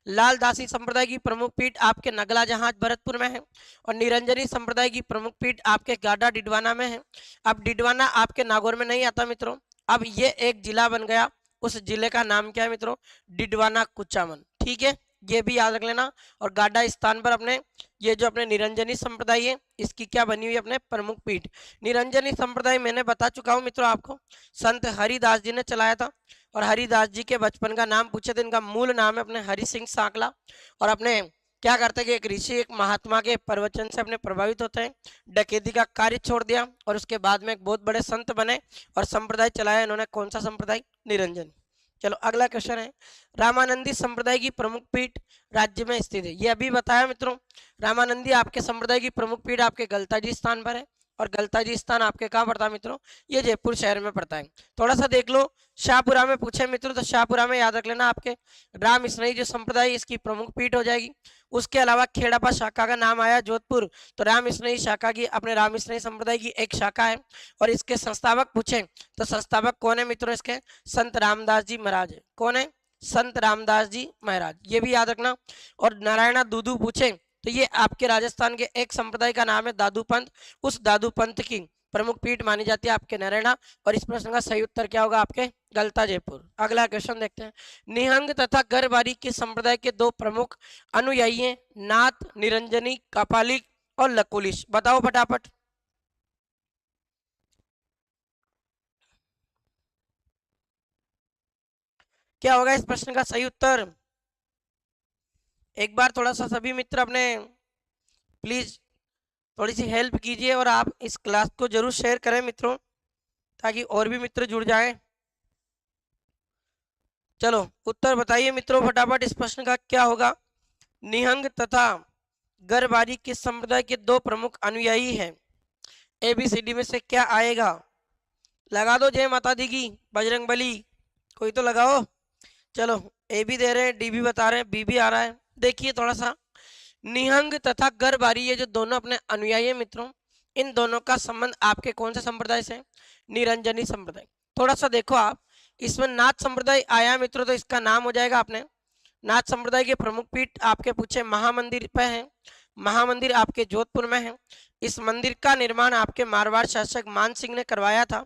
लालदासी संप्रदाय की प्रमुख पीठ आपके नगला जहाज भरतपुर में है। और निरंजनी संप्रदाय की प्रमुख पीठ आपके गाडा डिडवाना में है। अब डिडवाना आपके नागौर में नहीं आता मित्रों, अब ये एक जिला बन गया, उस जिले का नाम क्या है मित्रों, डिडवाना कुचामन, ठीक है, ये भी याद रख लेना। और गाडा स्थान पर अपने ये जो अपने निरंजनी संप्रदाय है इसकी क्या बनी हुई अपने प्रमुख पीठ। निरंजनी संप्रदाय मैंने बता चुका हूँ मित्रों आपको, संत हरिदास जी ने चलाया था। और हरिदास जी के बचपन का नाम पूछे थे, इनका मूल नाम है अपने हरि सिंह सांकला। और अपने क्या करते कि एक ऋषि एक महात्मा के प्रवचन से अपने प्रभावित होते हैं, डकैती का कार्य छोड़ दिया और उसके बाद में एक बहुत बड़े संत बने और संप्रदाय चलाया इन्होंने। कौन सा संप्रदाय, निरंजन। चलो अगला क्वेश्चन है, रामानंदी संप्रदाय की प्रमुख पीठ राज्य में स्थित है, ये अभी बताया मित्रों। रामानंदी आपके संप्रदाय की प्रमुख पीठ आपके गलताजी स्थान पर है। और गलताजी स्थान आपके कहाँ पड़ता है मित्रों, ये जयपुर शहर में पड़ता है। थोड़ा सा देख लो, शाहपुरा में पूछे मित्रों तो शाहपुरा में याद रख लेना आपके राम स्नेही जो संप्रदाय इसकी प्रमुख पीठ हो जाएगी। उसके अलावा खेड़ापा शाखा का नाम आया जोधपुर, तो राम स्नेही शाखा की अपने राम स्नेही संप्रदाय की एक शाखा है। और इसके संस्थापक पूछे तो संस्थापक कौन है मित्रों, इसके संत रामदास जी महाराज है। कौन है, संत रामदास जी महाराज, ये भी याद रखना। और नारायणा दूदू पूछे तो ये आपके राजस्थान के एक संप्रदाय का नाम है दादू पंथ, उस दादू पंथ की प्रमुख पीठ मानी जाती है आपके नारायणा। और इस प्रश्न का सही उत्तर क्या होगा, आपके गलता जयपुर। अगला क्वेश्चन देखते हैं, निहंग तथा गरबारी के संप्रदाय के दो प्रमुख अनुयायी हैं, नाथ निरंजनी कपालिक और लकुलिश, बताओ फटाफट। क्या होगा इस प्रश्न का सही उत्तर, एक बार थोड़ा सा सभी मित्र अपने प्लीज थोड़ी सी हेल्प कीजिए और आप इस क्लास को जरूर शेयर करें मित्रों, ताकि और भी मित्र जुड़ जाएं। चलो उत्तर बताइए मित्रों फटाफट, इस प्रश्न का क्या होगा, निहंग तथा गरबारी किस संप्रदाय के दो प्रमुख अनुयायी हैं? ABCD में से क्या आएगा? लगा दो जय माता दी की, बजरंग बली, कोई तो लगाओ। चलो, ए भी दे रहे हैं, डी भी बता रहे हैं, बी भी आ रहा है। देखिए थोड़ा सा, निहंग तथा गरबारी ये जो दोनों अपने अनुयायी हैं मित्रों, इन दोनों का संबंध आपके कौन से संप्रदाय से? निरंजनी संप्रदाय। थोड़ा सा देखो आप, इसमें नाथ संप्रदाय आया मित्रों, तो इसका नाम हो जाएगा अपने नाथ संप्रदाय के प्रमुख पीठ आपके पूछे महामंदिर पे है। महामंदिर आपके जोधपुर में है। इस मंदिर का निर्माण आपके मारवाड़ शासक मान सिंह ने करवाया था,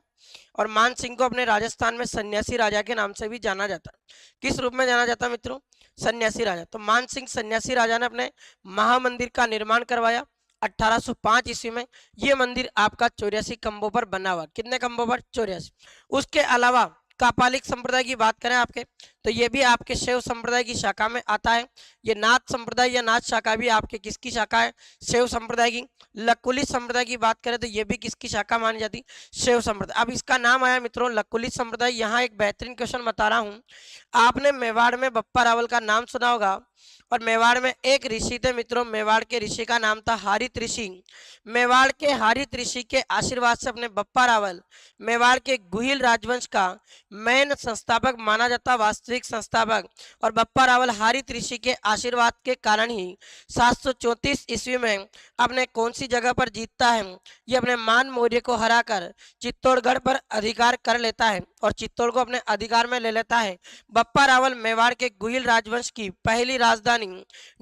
और मान सिंह को अपने राजस्थान में सन्यासी राजा के नाम से भी जाना जाता है। किस रूप में जाना जाता है मित्रों? सन्यासी राजा। तो मान सिंह सन्यासी राजा ने अपने महामंदिर का निर्माण करवाया 1805 ईस्वी में। ये मंदिर आपका 84 खंभों पर बना हुआ। कितने खंभों पर? 84। उसके अलावा कापालिक संप्रदाय की बात करें आपके, तो ये भी आपके शैव संप्रदाय की शाखा में आता है। ये नाथ संप्रदाय या नाथ शाखा भी आपके किसकी शाखा है? शैव संप्रदाय की। लकुलित संप्रदाय की बात करें तो ये भी किसकी शाखा मानी जाती? शैव संप्रदाय। अब इसका नाम आया मित्रों लकुलित संप्रदाय। यहाँ एक बेहतरीन क्वेश्चन बता रहा हूँ, आपने मेवाड़ में बप्पा रावल का नाम सुना होगा, और मेवाड़ में एक ऋषि थे मित्रों, मेवाड़ के ऋषि का नाम था हारित ऋषि। मेवाड़ के हारित ऋषि के आशीर्वाद से अपने बप्पा रावल मेवाड़ के गुहिल राजवंश का मेन संस्थापक माना जाता, वास्तविक संस्थापक। और बप्पा रावल हारित ऋषि के आशीर्वाद के कारण ही 734 ईस्वी में अपने कौन सी जगह पर जीतता है? ये अपने मान मौर्य को हराकर चित्तौड़गढ़ पर अधिकार कर लेता है और चित्तौड़ को अपने अधिकार में ले लेता है। बप्पा रावल मेवाड़ के गुहिल राजवंश की पहली राजधानी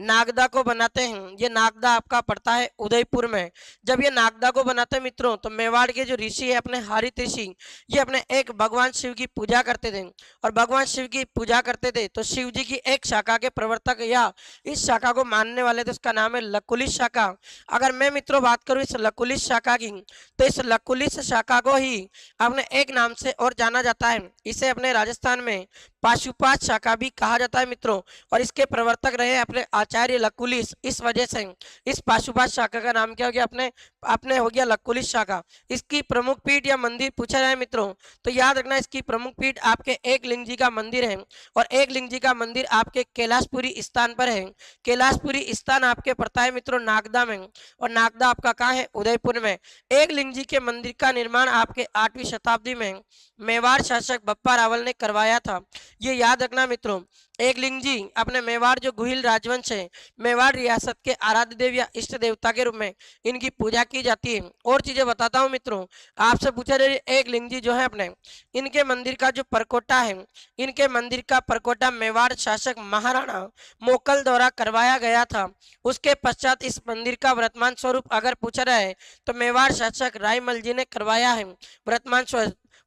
नागदा को बनाते हैं। ये नागदा आपका पड़ता है उदयपुर में। जब ये नागदा को बनाते हैं मित्रों, तो मेवाड़ के जो ऋषि है अपने हारित ऋषि, ये अपने एक भगवान शिव की पूजा करते थे, और भगवान शिव की पूजा करते थे तो शिव जी की एक शाखा के प्रवर्तक या इस शाखा को मानने वाले थे, उसका नाम है लकुलित शाखा। अगर मैं मित्रों बात करूं इस लकुलित शाखा की, तो इस लकुलित शाखा को ही अपने एक नाम से और जाना जाता है, इसे अपने राजस्थान में पाशुपात शाखा भी कहा जाता है मित्रों, और इसके प्रवर्तक रहे अपने आचार्य लकुलिस। इस वजह से इस पाशुपात शाखा का नाम क्या हो गया? अपने अपने हो गया लकुलिस शाखा। इसकी प्रमुख पीठ या मंदिर पूछा जाए मित्रों, तो याद रखना इसकी प्रमुख पीठ आपके एक लिंग जी का मंदिर है, और एक लिंग जी का मंदिर आपके कैलाशपुरी स्थान पर है। कैलाशपुरी स्थान आपके पड़ता है मित्रों नागदा में, और नागदा आपका कहाँ है? उदयपुर में। एक लिंग जी के मंदिर का निर्माण आपके 8वीं शताब्दी में मेवाड़ शासक बप्पा रावल ने करवाया था। ये याद रखना मित्रों, एक लिंग जी अपने मेवाड़ जो गुहिल राजवंश है, मेवाड़ रियासत के आराध्य देव या इष्ट देवता के रूप में इनकी पूजा की जाती है। और चीजें बताता हूँ मित्रों, आपसे पूछा जाए एक लिंग जी जो है अपने, इनके मंदिर का जो परकोटा है, इनके मंदिर का परकोटा मेवाड़ शासक महाराणा मोकल द्वारा करवाया गया था। उसके पश्चात इस मंदिर का वर्तमान स्वरूप अगर पूछा जाए तो मेवाड़ शासक रायमल जी ने करवाया है।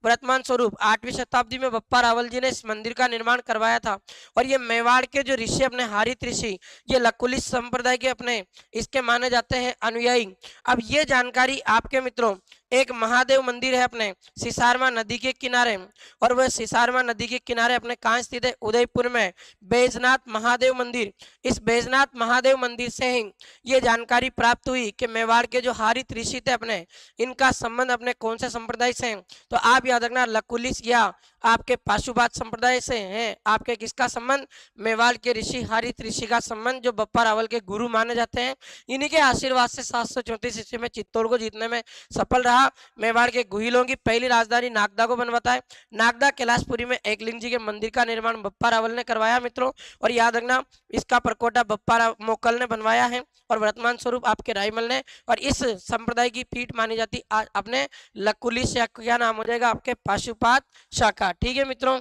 वर्तमान स्वरूप 8वीं शताब्दी में बप्पा रावल जी ने इस मंदिर का निर्माण करवाया था। और ये मेवाड़ के जो ऋषि अपने हारित ऋषि, ये लकुलित संप्रदाय के अपने इसके माने जाते हैं अनुयायी। अब ये जानकारी आपके मित्रों, एक महादेव मंदिर है अपने सिसारमा नदी के किनारे, और वह सिसारमा नदी के किनारे अपने कहाँ स्थित है? उदयपुर में। बैजनाथ महादेव मंदिर, इस बैजनाथ महादेव मंदिर से ही ये जानकारी प्राप्त हुई कि मेवाड़ के जो हारित ऋषि थे अपने, इनका संबंध अपने कौन से संप्रदाय से है? तो आप याद रखना लकुलिस या आपके पाशुपात संप्रदाय से है। आपके किसका संबंध? मेवाड़ के ऋषि हारित ऋषि का संबंध, जो बप्पा रावल के गुरु माने जाते हैं। इन्हीं के आशीर्वाद से 734 ईस्वी में चित्तौड़ को जीतने में सफल रहा। मेवाड़ के गुहिलों की पहली राजधानी नागदा को बनवाता है। नागदा कैलाशपुरी में एकलिंग जी के मंदिर का निर्माण बप्पा रावल ने करवाया मित्रों, और याद रखना इसका परकोटा बप्पा मोकल ने बनवाया है, और वर्तमान स्वरूप आपके रायमल ने। और इस संप्रदाय की पीठ मानी जाती अपने लकुलिस या क्या नाम हो जाएगा? आपके पाशुपात शाखा। ठीक है मित्रों,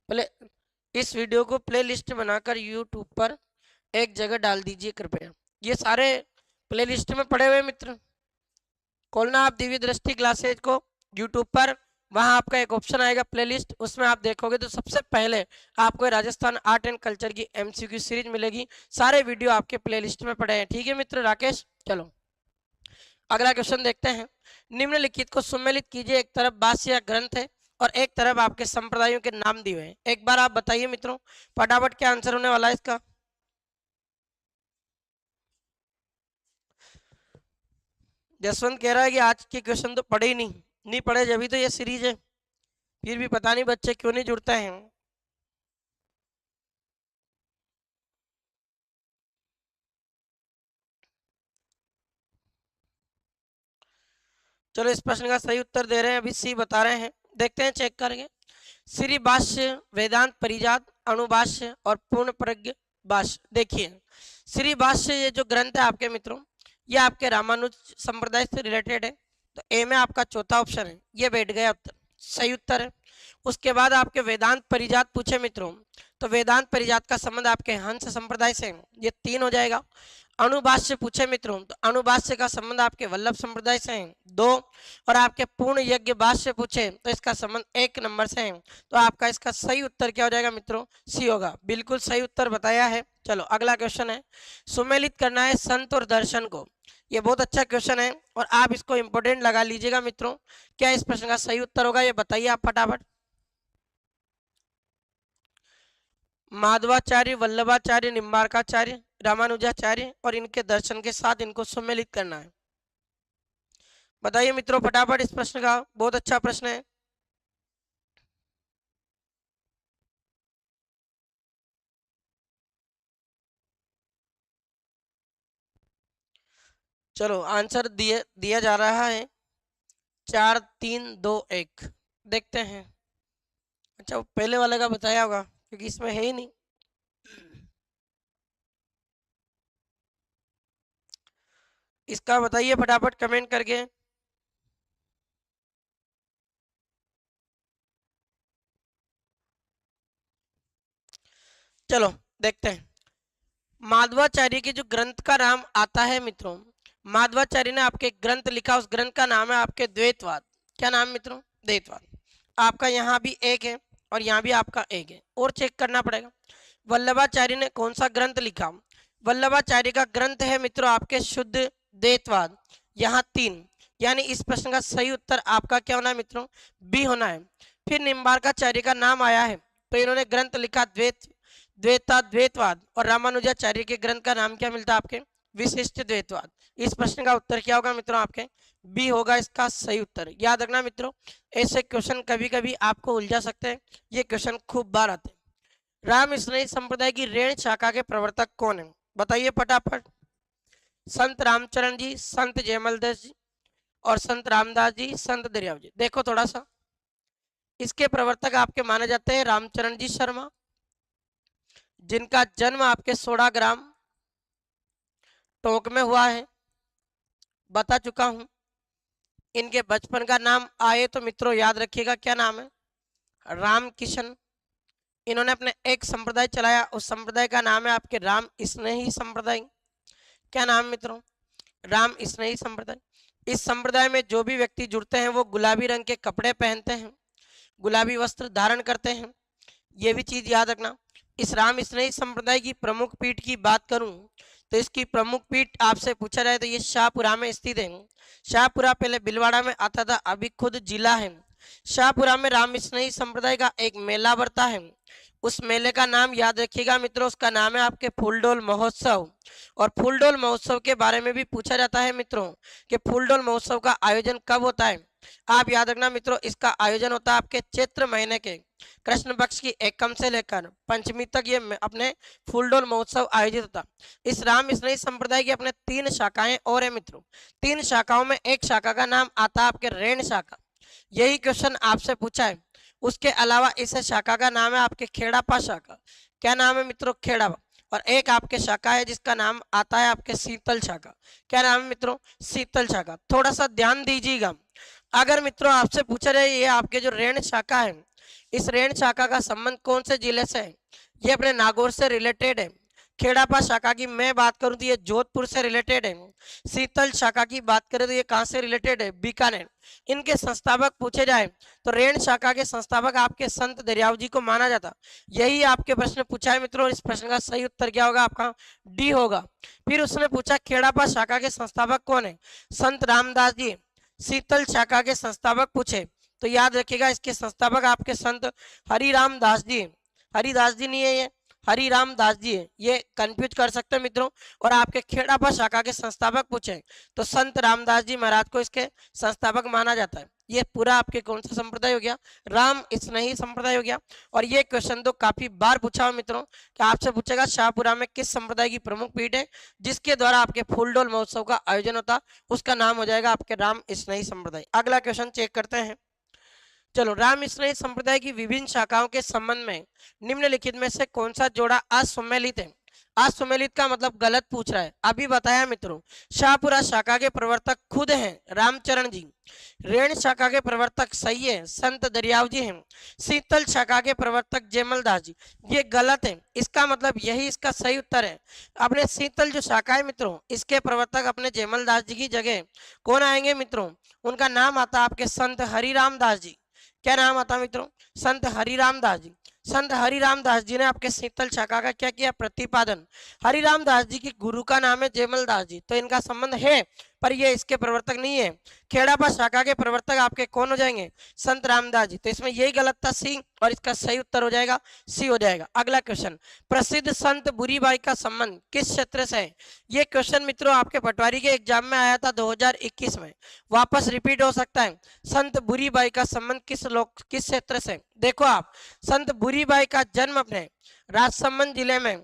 प्ले इस वीडियो को प्लेलिस्ट बनाकर यूट्यूब पर एक जगह डाल दीजिए कृपया। ये सारे प्लेलिस्ट में पड़े हुए मित्र, खोलना आप दिव्य दृष्टि क्लासेज को यूट्यूब पर, वहां आपका एक ऑप्शन आएगा प्लेलिस्ट, उसमें आप देखोगे तो सबसे पहले आपको राजस्थान आर्ट एंड कल्चर की MCQ सीरीज मिलेगी। सारे वीडियो आपके प्लेलिस्ट में पड़े हैं। ठीक है मित्र राकेश, चलो अगला क्वेश्चन देखते हैं। निम्नलिखित को सुमेलित कीजिए। एक तरफ भाष्य या ग्रंथ है और एक तरफ आपके संप्रदायों के नाम दिए हुए हैं। एक बार आप बताइए मित्रों, फटाफट क्या आंसर होने वाला है इसका? जसवंत कह रहा है कि आज के क्वेश्चन तो पढ़े ही नहीं पढ़े, जब भी तो ये सीरीज है। फिर भी पता नहीं बच्चे क्यों नहीं जुड़ते हैं। चलो इस प्रश्न का सही उत्तर दे रहे हैं, अभी सी बता रहे हैं, देखते हैं चेक करेंगे। श्री भाष्य, वेदांत परिजात, अणुभाष्य और पूर्ण प्रज्ञ भाष्य। देखिए श्री भाष्य ये जो ग्रंथ है आपके मित्रों, ये आपके रामानुज संप्रदाय से रिलेटेड है, तो ए में आपका चौथा ऑप्शन है, ये बैठ गया उत्तर, सही उत्तर है। उसके बाद आपके वेदांत परिजात पूछे मित्रों, तो वेदांत परिजात का संबंध आपके हंस संप्रदाय से है, ये 3 हो जाएगा। अणुभाष्य पूछे मित्रों, तो अणुभाष्य का संबंध आपके वल्लभ संप्रदाय से है, 2। और आपके पूर्ण यज्ञ भाष्य पूछे तो इसका संबंध 1 नंबर से है, तो आपका इसका सही उत्तर क्या हो जाएगा मित्रों, सी होगा। बिल्कुल सही उत्तर बताया है। चलो अगला क्वेश्चन है, सुमेलित करना है संत और दर्शन को। ये बहुत अच्छा क्वेश्चन है और आप इसको इंपोर्टेंट लगा लीजिएगा मित्रों। क्या इस प्रश्न का सही उत्तर होगा, ये बताइए आप फटाफट। माधवाचार्य, वल्लभाचार्य, निम्बार्काचार्य, रामानुजाचार्य और इनके दर्शन के साथ इनको सम्मिलित करना है। बताइए मित्रों फटाफट इस प्रश्न का, बहुत अच्छा प्रश्न है। चलो आंसर दिया जा रहा है 4 3 2 1। देखते हैं। अच्छा वो पहले वाले का बताया होगा क्योंकि इसमें है ही नहीं। इसका बताइए फटाफट कमेंट करके। चलो देखते हैं। माधवाचार्य के जो ग्रंथ का नाम आता है मित्रों, माधवाचार्य ने आपके ग्रंथ लिखा, उस ग्रंथ का नाम है आपके द्वैतवाद। क्या नाम मित्रों, द्वैतवाद। आपका यहाँ भी 1 है और यहाँ भी आपका 1 है, और चेक करना पड़ेगा। वल्लभाचार्य ने कौन सा ग्रंथ लिखा, वल्लभाचार्य का ग्रंथ है मित्रों आपके शुद्ध द्वैतवाद, यहाँ 3। यानी इस प्रश्न का सही उत्तर आपका क्या होना है मित्रों, बी होना है। फिर निम्बार्काचार्य का नाम आया है, तो इन्होंने ग्रंथ लिखा द्वैतवाद, और रामानुजाचार्य के ग्रंथ का नाम क्या मिलता है आपके, विशिष्ट द्वैतवाद। इस प्रश्न का उत्तर क्या होगा मित्रों, आपके बी होगा इसका सही उत्तर। याद रखना मित्रों, ऐसे क्वेश्चन कभी कभी आपको उलझा सकते हैं, ये क्वेश्चन खूब बार आते हैं। राम स्नेही संप्रदाय की रेण शाखा के प्रवर्तक कौन है, बताइए फटाफट। संत रामचरण जी, संत जयमलदास जी और संत रामदास जी, संत दरियाव जी। देखो थोड़ा सा, इसके प्रवर्तक आपके माने जाते हैं रामचरण जी शर्मा, जिनका जन्म आपके 16 ग्राम टोंक में हुआ है, बता चुका हूं। इनके बचपन का नाम आए तो मित्रों याद रखिएगा, क्या नाम है, राम किशन। इन्होंने अपने एक संप्रदाय चलाया, उस संप्रदाय का नाम है आपके राम स्नेही संप्रदाय। क्या नाम मित्रों, राम स्नेही संप्रदाय। इस संप्रदाय में जो भी व्यक्ति जुड़ते हैं वो गुलाबी रंग के कपड़े पहनते हैं, गुलाबी वस्त्र धारण करते हैं, ये भी चीज याद रखना। इस राम स्नेही संप्रदाय की प्रमुख पीठ की बात करूं तो इसकी प्रमुख पीठ आपसे पूछा जाए तो ये शाहपुरा में स्थित है। शाहपुरा पहले भीलवाड़ा में आता था, अभी खुद जिला है। शाहपुरा में राम स्नेही संप्रदाय का एक मेला बढ़ता है, उस मेले का नाम याद रखिएगा मित्रों, उसका नाम है आपके फूलडोल महोत्सव। और फूलडोल महोत्सव के बारे में भी पूछा जाता है मित्रों कि फूलडोल महोत्सव का आयोजन कब होता है। आप याद रखना मित्रों, इसका आयोजन होता है आपके चैत्र महीने के कृष्ण पक्ष की एकम से लेकर पंचमी तक ये अपने फूलडोल महोत्सव आयोजित होता। इस राम स्नेही संप्रदाय की अपने 3 शाखाएं और है मित्रों। 3 शाखाओं में एक शाखा का नाम आता है आपके रेण शाखा, यही क्वेश्चन आपसे पूछा है। उसके अलावा इस शाखा का नाम है आपके खेड़ापा शाखा। क्या नाम है मित्रों, खेड़ापा। और एक आपके शाखा है जिसका नाम आता है आपके शीतल शाखा। क्या नाम है मित्रों, शीतल शाखा। थोड़ा सा ध्यान दीजिएगा, अगर मित्रों आपसे पूछा जाए ये आपके जो रेण शाखा है, इस रेण शाखा का संबंध कौन से जिले से है, ये अपने नागौर से रिलेटेड है। खेड़ापा शाखा की मैं बात करूं तो ये जोधपुर से रिलेटेड है। शीतल शाखा की बात करें तो ये कहां से रिलेटेड है, बीकानेर। इनके संस्थापक पूछे जाए तो रेण शाखा के संस्थापक आपके संत दरियाव जी को माना जाता। यही आपके प्रश्न पूछा है मित्रों, इस प्रश्न का सही उत्तर क्या होगा आपका, डी होगा। फिर उसने पूछा खेड़ापा शाखा के संस्थापक कौन है, संत रामदास जी। शीतल शाखा के संस्थापक पूछे तो याद रखिएगा इसके संस्थापक आपके संत हरिराम दास जी। हरिदास जी नहीं है ये, हरिराम दास जी है, ये कंफ्यूज कर सकते हैं मित्रों। और आपके खेड़ापा शाखा के संस्थापक पूछे तो संत रामदास जी महाराज को इसके संस्थापक माना जाता है। ये पूरा आपके कौन सा संप्रदाय हो गया, राम स्नेही संप्रदाय हो गया। और ये क्वेश्चन तो काफी बार पूछा हो मित्रों कि आपसे पूछेगा शाहपुरा में किस संप्रदाय की प्रमुख पीठ है जिसके द्वारा आपके फूलडोल महोत्सव का आयोजन होता, उसका नाम हो जाएगा आपके राम स्नेही संप्रदाय। अगला क्वेश्चन चेक करते हैं। चलो, राम स्नेही संप्रदाय की विभिन्न शाखाओं के संबंध में निम्नलिखित में से कौन सा जोड़ा असुमेलित है। असुमेलित का मतलब गलत पूछ रहा है। अभी बताया मित्रों, शाहपुरा शाखा के प्रवर्तक खुद हैं रामचरण जी, रेण शाखा के प्रवर्तक सही है संत दरियाव जी हैं, शीतल शाखा के प्रवर्तक जयमल दास जी, ये गलत है। इसका मतलब यही इसका सही उत्तर है। अपने शीतल जो शाखा है मित्रों, इसके प्रवर्तक अपने जयमल दास जी की जगह कौन आएंगे मित्रों, उनका नाम आता आपके संत हरिराम दास जी। क्या नाम आता मित्रों, संत हरिराम दास जी। संत हरिराम दास जी ने आपके शीतल शाखा का क्या किया, प्रतिपादन। हरिराम दास जी की गुरु का नाम है जयमल दास जी, तो इनका संबंध है पर ये इसके प्रवर्तक नहीं है। खेड़ापा शाखा के प्रवर्तक आपके कौन हो जाएंगे, संत रामदास जी, तो इसमें यही गलत था सी, और इसका सही उत्तर हो जाएगा सी हो जाएगा। अगला क्वेश्चन, प्रसिद्ध संत बुरीबाई का संबंध किस क्षेत्र से है। ये क्वेश्चन मित्रों आपके पटवारी के एग्जाम में आया था 2021 में, वापस रिपीट हो सकता है। संत बुरीबाई का संबंध किस क्षेत्र से, देखो आप, संत बुरीबाई का जन्म अपने राजसमंद जिले में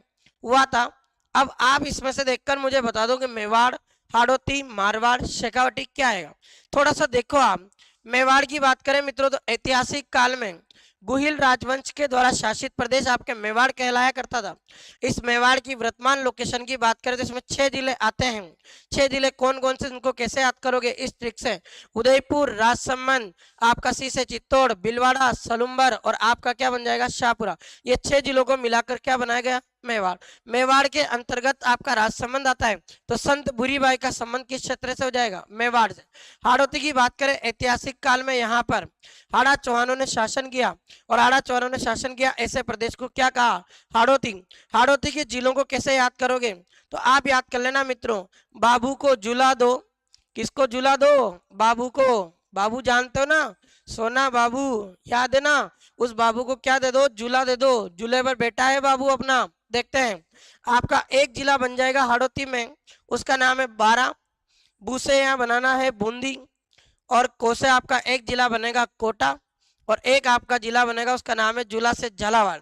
हुआ था। अब आप इसमें से देखकर मुझे बता दो कि मेवाड़, हाड़ौती, मारवाड़, शेखावटी क्या आएगा। थोड़ा सा देखो आप, मेवाड़ की बात करें मित्रों तो ऐतिहासिक काल में गुहिल राजवंश के द्वारा शासित प्रदेश आपके मेवाड़ कहलाया करता था। इस मेवाड़ की वर्तमान लोकेशन की बात करें तो इसमें 6 जिले आते हैं। 6 जिले कौन कौन से, उनको कैसे याद करोगे इस ट्रिक से, उदयपुर, राजसमंद, आपका सी से चित्तौड़, भीलवाड़ा, सलुम्बर और आपका क्या बन जाएगा शाहपुरा। ये 6 जिलों को मिलाकर क्या बनाया गया, मेवाड़। मेवाड़ के अंतर्गत आपका राजसमंद आता है, तो संत बुरीबाई का संबंध किस क्षेत्र से हो जाएगा, मेवाड़ से। हाड़ौती की बात करें, ऐतिहासिक काल में यहाँ पर हाड़ा चौहानों ने शासन किया, और हाड़ा चौहानों ने शासन किया ऐसे प्रदेश को क्या कहा, हाड़ौती। हाड़ौती के जिलों को कैसे याद करोगे, तो आप याद कर लेना मित्रों, बाबू को जुला दो, किसको जुला दो, बाबू को, बाबू जानते हो ना, सोना बाबू, याद है ना, उस बाबू को क्या दे दो, जुला दे दो, जुले पर बैठा है बाबू अपना। देखते हैं, आपका एक जिला बन जाएगा हाड़ौती में, उसका नाम है बारा, बूसे यहाँ बनाना है बूंदी, और कोसे आपका एक जिला बनेगा कोटा, और एक आपका जिला बनेगा उसका नाम है जुला से झालावाड़।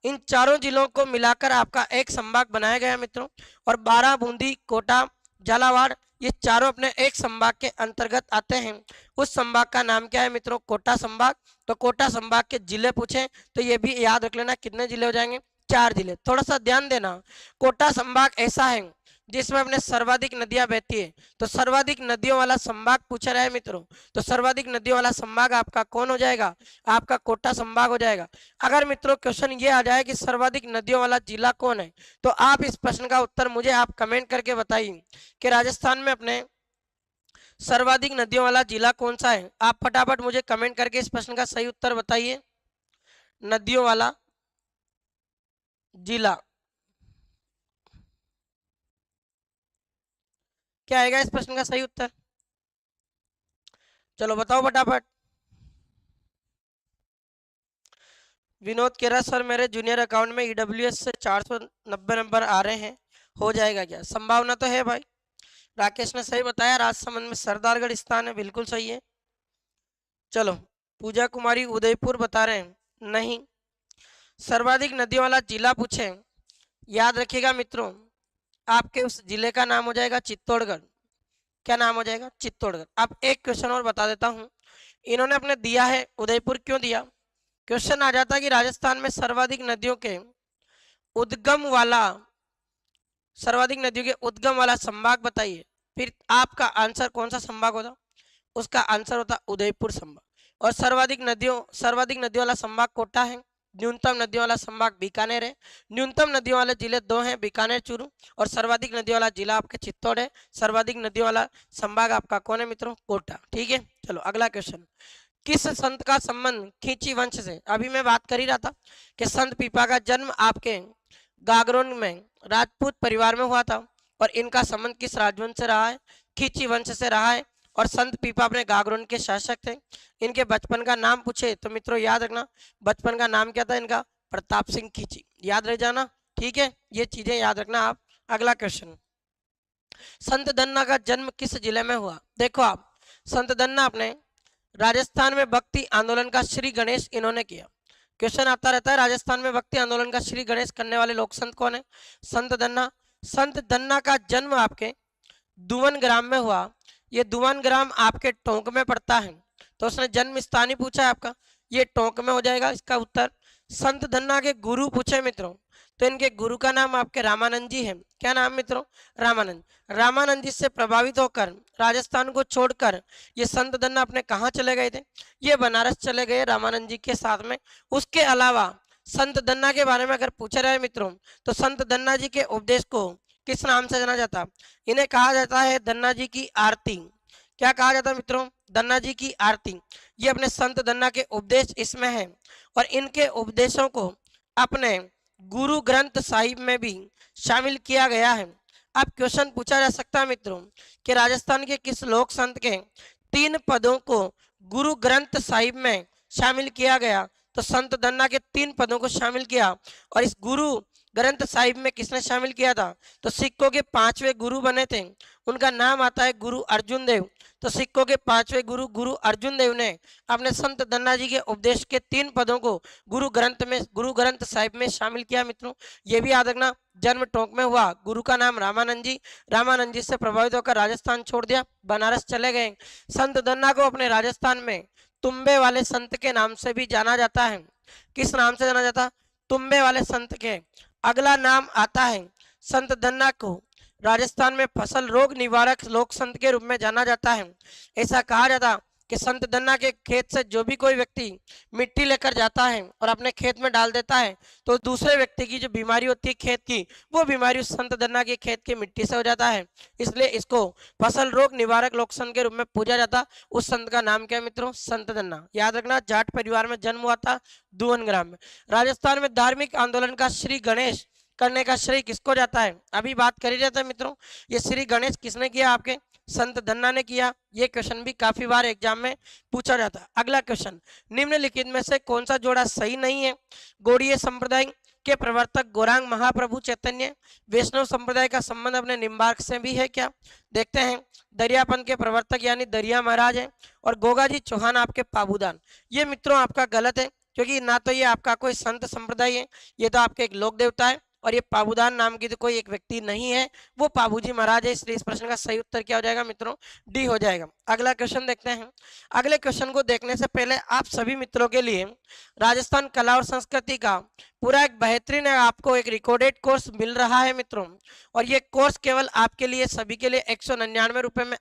इन चारों जिलों को मिलाकर आपका एक संभाग बनाया गया मित्रों, और 12 बूंदी, कोटा, झालावाड़, ये चारों अपने एक संभाग के अंतर्गत आते हैं। उस संभाग का नाम क्या है मित्रों, कोटा संभाग। तो कोटा संभाग के जिले पूछे तो ये भी याद रख लेना, कितने जिले हो जाएंगे, 4 जिले। थोड़ा सा ध्यान देना, कोटा संभाग ऐसा है जिसमें अपने सर्वाधिक नदियां बहती है, तो सर्वाधिक नदियों वाला संभाग पूछा रहा है मित्रों, तो सर्वाधिक नदियों वाला संभाग आपका कौन हो जाएगा, आपका कोटा संभाग हो जाएगा। अगर मित्रों क्वेश्चन ये आ जाए कि सर्वाधिक नदियों वाला जिला कौन है, तो आप इस प्रश्न का उत्तर मुझे आप कमेंट करके बताइए कि राजस्थान में अपने सर्वाधिक नदियों वाला जिला कौन सा है। आप फटाफट मुझे कमेंट करके इस प्रश्न का सही उत्तर बताइए, नदियों वाला जिला क्या आएगा इस प्रश्न का सही उत्तर, चलो बताओ फटाफट। विनोद कह रहा सर मेरे जूनियर अकाउंट में ईडब्ल्यूएस से 490 नंबर आ रहे हैं, हो जाएगा क्या, संभावना तो है भाई। राकेश ने सही बताया, राजसमंद में सरदारगढ़ स्थान है, बिल्कुल सही है। चलो, पूजा कुमारी उदयपुर बता रहे हैं, नहीं। सर्वाधिक नदियों वाला जिला पूछे, याद रखिएगा मित्रों, आपके उस जिले का नाम हो जाएगा चित्तौड़गढ़। क्या नाम हो जाएगा, चित्तौड़गढ़। अब एक क्वेश्चन और बता देता हूं, इन्होंने अपने दिया है उदयपुर, क्यों दिया, क्वेश्चन आ जाता है कि राजस्थान में सर्वाधिक नदियों के उद्गम वाला, सर्वाधिक नदियों के उद्गम वाला संभाग बताइए, फिर आपका आंसर कौन सा संभाग होता, उसका आंसर होता उदयपुर संभाग। और सर्वाधिक नदियों वाला संभाग कोटा है, न्यूनतम नदियों वाला संभाग बीकानेर है। न्यूनतम नदियों वाले जिले 2 हैं, बीकानेर, चूरू, और सर्वाधिक नदियों वाला जिला आपके चित्तौड़ है। सर्वाधिक नदियों वाला संभाग आपका कौन है मित्रों, कोटा। ठीक है, चलो अगला क्वेश्चन, किस संत का संबंध खींची वंश से, अभी मैं बात कर ही रहा था कि संत पीपा का जन्म आपके गागरोन में राजपूत परिवार में हुआ था, और इनका संबंध किस राजवंश से रहा है, खींची वंश से रहा है। और संत पीपा अपने गागरोन के शासक थे। इनके बचपन का नाम पूछे तो मित्रों याद रखना, बचपन का नाम क्या था इनका, प्रताप सिंह खींची, याद रह जाना। ठीक है, ये चीजें याद रखना आप। अगला क्वेश्चन, संत दन्ना का जन्म किस जिले में हुआ, देखो आप, संत दन्ना अपने राजस्थान में भक्ति आंदोलन का श्री गणेश इन्होंने किया। क्वेश्चन आता रहता है, राजस्थान में भक्ति आंदोलन का श्री गणेश करने वाले लोक संत कौन है? संत दन्ना। संत दन्ना का जन्म आपके दुवन ग्राम में हुआ। ये दुवन ग्राम आपके टोंक में पड़ता है, तो उसने जन्म स्थान ही पूछा है आपका, ये टोंक में हो जाएगा इसका उत्तर। संत दन्ना के गुरु पूछे मित्रों, तो इनके गुरु का नाम आपके रामानंद जी है। क्या नाम मित्रों? रामानंद। रामानंद जी से प्रभावित होकर राजस्थान को छोड़कर ये संत दन्ना अपने कहाँ चले गए थे? ये बनारस चले गए रामानंद जी के साथ में। उसके अलावा संत दन्ना के बारे में अगर पूछा जाए मित्रों, तो संत दन्ना जी के उपदेश को किस नाम से जाना जाता? इन्हें कहा जाता है दन्ना जी की आरती। क्या कहा जाता है मित्रों? दन्ना जी की आरती। ये अपने संत दन्ना के उपदेश इसमें है, और इनके उपदेशों को अपने गुरु ग्रंथ साहिब में भी शामिल किया गया है। अब क्वेश्चन पूछा जा सकता है मित्रों कि राजस्थान के किस लोक संत के 3 पदों को गुरु ग्रंथ साहिब में शामिल किया गया? तो संत दन्ना के 3 पदों को शामिल किया। और इस गुरु ग्रंथ साहिब में किसने शामिल किया था? तो सिखों के 5वें गुरु बने थे, उनका नाम आता है गुरु अर्जुन देव। तो सिखों के 5वें गुरु गुरु अर्जुन देव ने अपने संत दन्ना जी के उपदेश के 3 पदों को गुरु ग्रंथ साहिब में शामिल किया मित्रों। ये भी याद रखना, जन्म टोंक में हुआ, गुरु का नाम रामानंद जी। रामानंद जी से प्रभावित होकर राजस्थान छोड़ दिया, बनारस चले गए। संत दन्ना को अपने राजस्थान में तुम्बे वाले संत के नाम से भी जाना जाता है। किस नाम से जाना जाता? तुम्बे वाले संत के। अगला नाम आता है, संत दन्ना को राजस्थान में फसल रोग निवारक लोक संत के रूप में जाना जाता है। ऐसा कहा जाता कि संत दन्ना के खेत से जो भी कोई व्यक्ति मिट्टी लेकर जाता है और अपने खेत में डाल देता है, तो दूसरे व्यक्ति की जो बीमारी होती है खेत की, वो बीमारी उस संत दन्ना के खेत की मिट्टी से हो जाता है। इसलिए इसको फसल रोग निवारक लोक संत के रूप में पूजा जाता। उस संत का नाम क्या है मित्रों? संत दन्ना। याद रखना, जाट परिवार में जन्म हुआ था, दुवन ग्राम में। राजस्थान में धार्मिक आंदोलन का श्री गणेश करने का श्रेय किसको जाता है? अभी बात कर ही रहे थे मित्रों, ये श्री गणेश किसने किया? आपके संत दन्ना ने किया। ये क्वेश्चन भी काफी बार एग्जाम में पूछा जाता है। अगला क्वेश्चन, निम्नलिखित में से कौन सा जोड़ा सही नहीं है? गौड़ीय संप्रदाय के प्रवर्तक गौरांग महाप्रभु चैतन्य वैष्णव संप्रदाय का संबंध अपने निम्बार्क से भी है क्या? देखते हैं। दरियापंथ के प्रवर्तक यानी दरिया महाराज है, और गोगाजी चौहान आपके पाबूदान। ये मित्रों आपका गलत है, क्योंकि ना तो ये आपका कोई संत संप्रदाय है, ये तो आपके एक लोक देवता है, और ये पाबूदान नाम की तो कोई एक व्यक्ति नहीं है, वो पाबूजी महाराज है। इसलिए इस प्रश्न का सही उत्तर क्या हो जाएगा मित्रों? डी हो जाएगा। अगला क्वेश्चन देखते हैं। अगले क्वेश्चन को देखने से पहले आप सभी मित्रों के लिए राजस्थान कला और संस्कृति का पूरा एक बेहतरीन आपको एक रिकॉर्डेड कोर्स मिल रहा है मित्रों, और ये कोर्स केवल आपके लिए सभी के लिए 199 रुपए में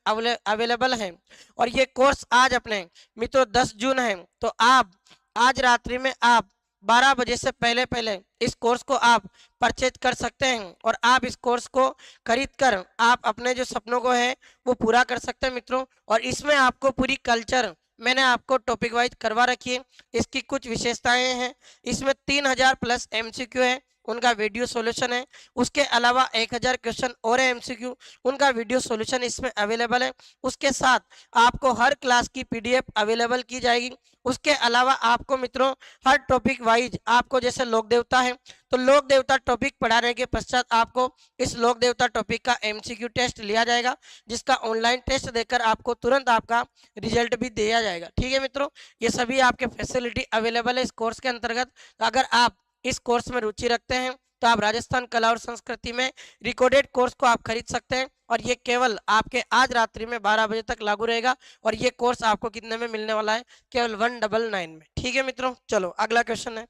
अवेलेबल है। और ये कोर्स आज अपने मित्रों 10 जून है, तो आप आज रात्रि में आप 12 बजे से पहले इस कोर्स को आप परचेज कर सकते हैं, और आप इस कोर्स को खरीद कर आप अपने जो सपनों को है वो पूरा कर सकते हैं मित्रों। और इसमें आपको पूरी कल्चर मैंने आपको टॉपिक वाइज करवा रखी है। इसकी कुछ विशेषताएं हैं, इसमें 3000 प्लस MCQ है, उनका वीडियो सॉल्यूशन है। उसके अलावा 1000 क्वेश्चन और MCQ, उनका वीडियो सॉल्यूशन इसमें अवेलेबल है। उसके साथ आपको हर क्लास की PDF अवेलेबल की जाएगी। उसके अलावा आपको मित्रों हर टॉपिक वाइज आपको जैसे लोक देवता है, तो लोक देवता टॉपिक पढ़ाने के पश्चात आपको इस लोक देवता टॉपिक का MCQ टेस्ट लिया जाएगा, जिसका ऑनलाइन टेस्ट देकर आपको तुरंत आपका रिजल्ट भी दिया जाएगा। ठीक है मित्रों, ये सभी आपके फैसिलिटी अवेलेबल है इस कोर्स के अंतर्गत। अगर आप इस कोर्स में रुचि रखते हैं तो आप राजस्थान कला और संस्कृति में रिकॉर्डेड कोर्स को आप खरीद सकते हैं, और ये केवल आपके आज रात्रि में 12 बजे तक लागू रहेगा। और ये कोर्स आपको कितने में मिलने वाला है? केवल 199 में। ठीक है मित्रों, चलो अगला क्वेश्चन है,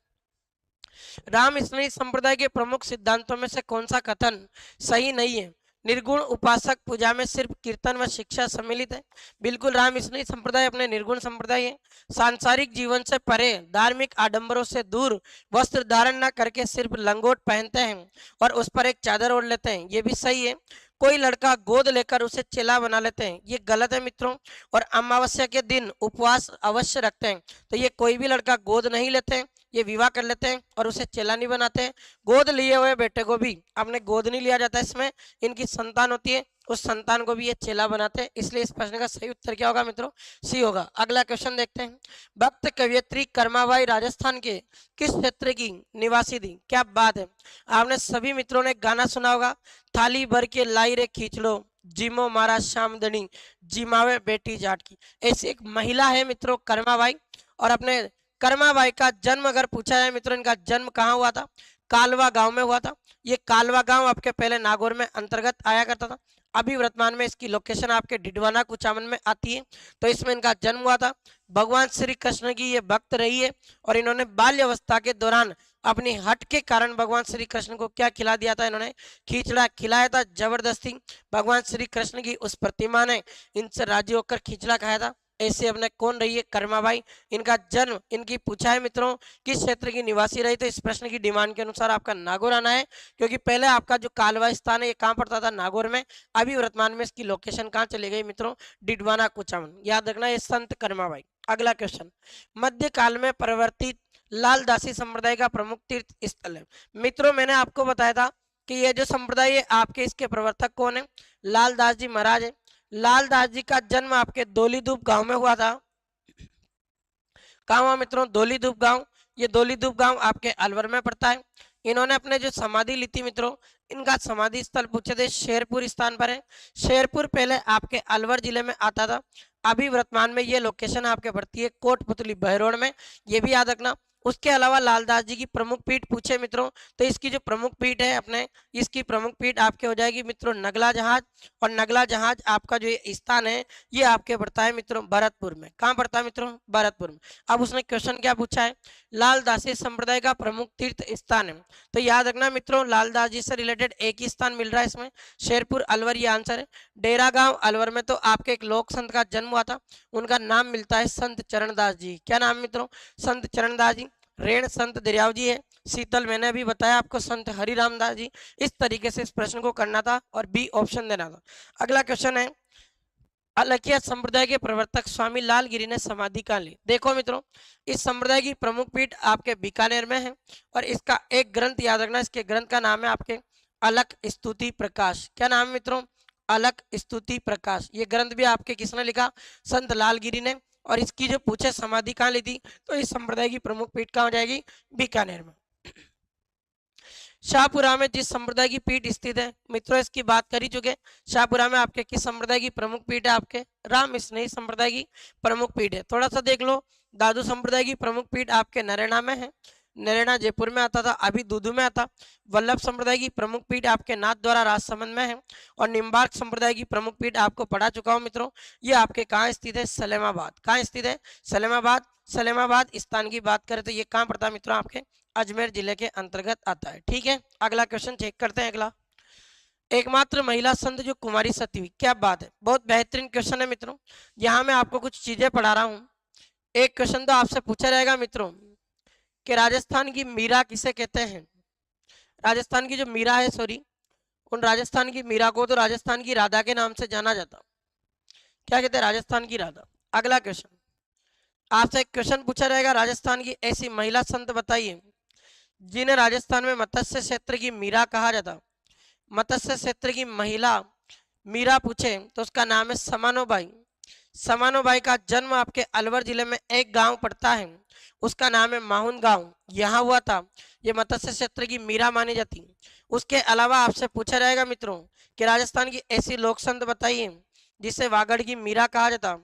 रामस्मृति संप्रदाय के प्रमुख सिद्धांतों में से कौन सा कथन सही नहीं है? निर्गुण उपासक पूजा में सिर्फ कीर्तन व शिक्षा सम्मिलित है। बिल्कुल, रामस्मृति संप्रदाय अपने निर्गुण संप्रदाय है। सांसारिक जीवन से परे, धार्मिक आडंबरों से दूर, वस्त्र धारण न करके सिर्फ लंगोट पहनते हैं और उस पर एक चादर ओढ़ लेते हैं, ये भी सही है। कोई लड़का गोद लेकर उसे चेला बना लेते हैं, ये गलत है मित्रों। और अमावस्या के दिन उपवास अवश्य रखते हैं, तो ये कोई भी लड़का गोद नहीं लेते हैं, ये विवाह कर लेते हैं और उसे चेला नहीं बनाते हैं। गोद लिए हुए बेटे को भी अपने गोद नहीं लिया जाता, इसमें इनकी संतान होती है, उस संतान को भी ये चेला बनाते हैं। इसलिए इस प्रश्न का सही उत्तर क्या होगा मित्रों? सी होगा। अगला क्वेश्चन देखते हैं, भक्त कवयित्री कर्माबाई राजस्थान के किस क्षेत्र की निवासी थी? क्या बात है, आपने सभी मित्रों ने गाना सुना होगा, थाली भर के लाई रे खींच लो, जीमो मारा श्यामदनी जिमावे बेटी जाट की। ऐसी एक महिला है मित्रों कर्माबाई, और अपने कर्माबाई का जन्म अगर पूछा जाए मित्रों, इनका जन्म कहाँ हुआ था? कालवा गांव में हुआ था। ये कालवा गांव आपके पहले नागौर में अंतर्गत आया करता था, अभी वर्तमान में इसकी लोकेशन आपके डिडवाना कुचामन में आती है। तो इसमें इनका जन्म हुआ था। भगवान श्री कृष्ण की ये भक्त रही है, और इन्होंने बाल्यावस्था के दौरान अपनी हट के कारण भगवान श्री कृष्ण को क्या खिला दिया था? इन्होंने खिचड़ा खिलाया था जबरदस्ती। भगवान श्री कृष्ण की उस प्रतिमा ने इनसे राजी होकर खिचड़ा खाया था। ऐसे अपने कौन रही है? कर्माबाई। इनका जन्म इनकी पूछा है मित्रों किस क्षेत्र की निवासी रही? तो इस प्रश्न की डिमांड के अनुसार आपका नागौर आना है, क्योंकि पहले आपका जो कालवा स्थान है ये कहाँ पड़ता था? नागौर में। अभी वर्तमान में इसकी लोकेशन कहाँ चली गई मित्रों? डिडवाना कुचामन। याद रखना ये संत कर्माबाई। अगला क्वेश्चन, मध्यकाल में परिवर्तित लालदासी संप्रदाय का प्रमुख तीर्थ स्थल है। मित्रों मैंने आपको बताया था कि ये जो संप्रदाय है आपके इसके प्रवर्तक कौन है? लालदास जी महाराज है। लालदास जी का जन्म आपके दोलीधूप गांव में हुआ था। कहाँ हुआ मित्रों? दोलीधूप गांव। ये दोलीधूप गांव आपके अलवर में पड़ता है। इन्होंने अपने जो समाधि ली थी मित्रों, इनका समाधि स्थल पूछे थे शेरपुर स्थान पर है। शेरपुर पहले आपके अलवर जिले में आता था, अभी वर्तमान में ये लोकेशन आपके पड़ती है कोटपुतली बहरोड में, ये भी याद रखना। उसके अलावा लालदास जी की प्रमुख पीठ पूछे मित्रों, तो इसकी जो प्रमुख पीठ है अपने, इसकी प्रमुख पीठ आपके हो जाएगी मित्रों नगला जहाज। और नगला जहाज आपका जो ये स्थान है ये आपके पड़ता है मित्रों भरतपुर में। कहाँ पड़ता है मित्रों? भरतपुर में। अब उसने क्वेश्चन क्या पूछा है? लालदासी संप्रदाय का प्रमुख तीर्थ स्थान है। तो याद रखना मित्रों लालदास जी से रिलेटेड एक ही स्थान मिल रहा है इसमें, शेरपुर अलवर, ये आंसर है। डेरा गांव अलवर में तो आपके एक लोक संत का जन्म हुआ था, उनका नाम मिलता है संत चरणदास जी। क्या नाम मित्रों? संत चरणदास जी। रेण संत दरियाव जी है। शीतल मैंने अभी बताया आपको संत हरिराम दास जी। इस तरीके से इस प्रश्न को करना था और बी ऑप्शन देना था। अगला क्वेश्चन है, अलखिया संप्रदाय के प्रवर्तक स्वामी लालगिरी ने समाधि कहाँ ली? देखो मित्रों इस संप्रदाय की प्रमुख पीठ आपके बीकानेर में है, और इसका एक ग्रंथ याद रखना, इसके ग्रंथ का नाम है आपके अलख स्तुति प्रकाश। क्या नाम है मित्रों? अलख स्तुति प्रकाश। ये ग्रंथ भी आपके किसने लिखा? संत लालगिरी ने। और इसकी जो पूछे समाधि कहाँ ली थी, तो इस संप्रदाय की प्रमुख पीठ कहाँ हो जाएगी? बीकानेर में। शाहपुरा में जिस संप्रदाय की पीठ स्थित है मित्रों, इसकी बात कर ही चुके। शाहपुरा में आपके किस संप्रदाय की प्रमुख पीठ है? आपके राम स्नेही संप्रदाय की प्रमुख पीठ है। थोड़ा सा देख लो, दादू संप्रदाय की प्रमुख पीठ आपके नरेना में है। नरेना जयपुर में आता था, अभी दूदू में आता। वल्लभ संप्रदाय की प्रमुख पीठ आपके नाथ द्वारा राजसमंद में है। और निम्बार्क संप्रदाय की प्रमुख पीठ आपको पढ़ा चुका हूँ मित्रों, ये आपके कहाँ स्थित है? सलेमाबाद। कहाँ स्थित है? सलेमाबाद। सलेमाबाद स्थान की बात करें तो ये कहाँ पड़ता है मित्रों? आपके अजमेर जिले के अंतर्गत आता है। ठीक है, अगला क्वेश्चन चेक करते हैं। अगला, एकमात्र महिला संत जो कुमारी सती हुई। क्या बात है, बहुत बेहतरीन क्वेश्चन है मित्रों। यहाँ मैं आपको कुछ चीजें पढ़ा रहा हूँ। एक क्वेश्चन तो आपसे पूछा जाएगा मित्रों कि राजस्थान की मीरा किसे कहते हैं? राजस्थान की जो मीरा है, सॉरी, उन राजस्थान की मीरा को तो राजस्थान की राधा के नाम से जाना जाता। क्या कहते हैं? राजस्थान की राधा। अगला क्वेश्चन, आपसे एक क्वेश्चन पूछा जाएगा, राजस्थान की ऐसी महिला संत बताइए जिन्हें राजस्थान में मत्स्य क्षेत्र की मीरा कहा जाता। मत्स्य क्षेत्र की महिला मीरा पूछे तो उसका नाम है समानोबाई। समानोबाई का जन्म आपके अलवर जिले में एक गांव पड़ता है, उसका नाम है माहुन गांव, यहाँ हुआ था। ये मत्स्य क्षेत्र की मीरा मानी जाती। उसके अलावा आपसे पूछा जाएगा मित्रों कि राजस्थान की ऐसी लोक संत बताइए जिसे वागड़ की मीरा कहा जाता।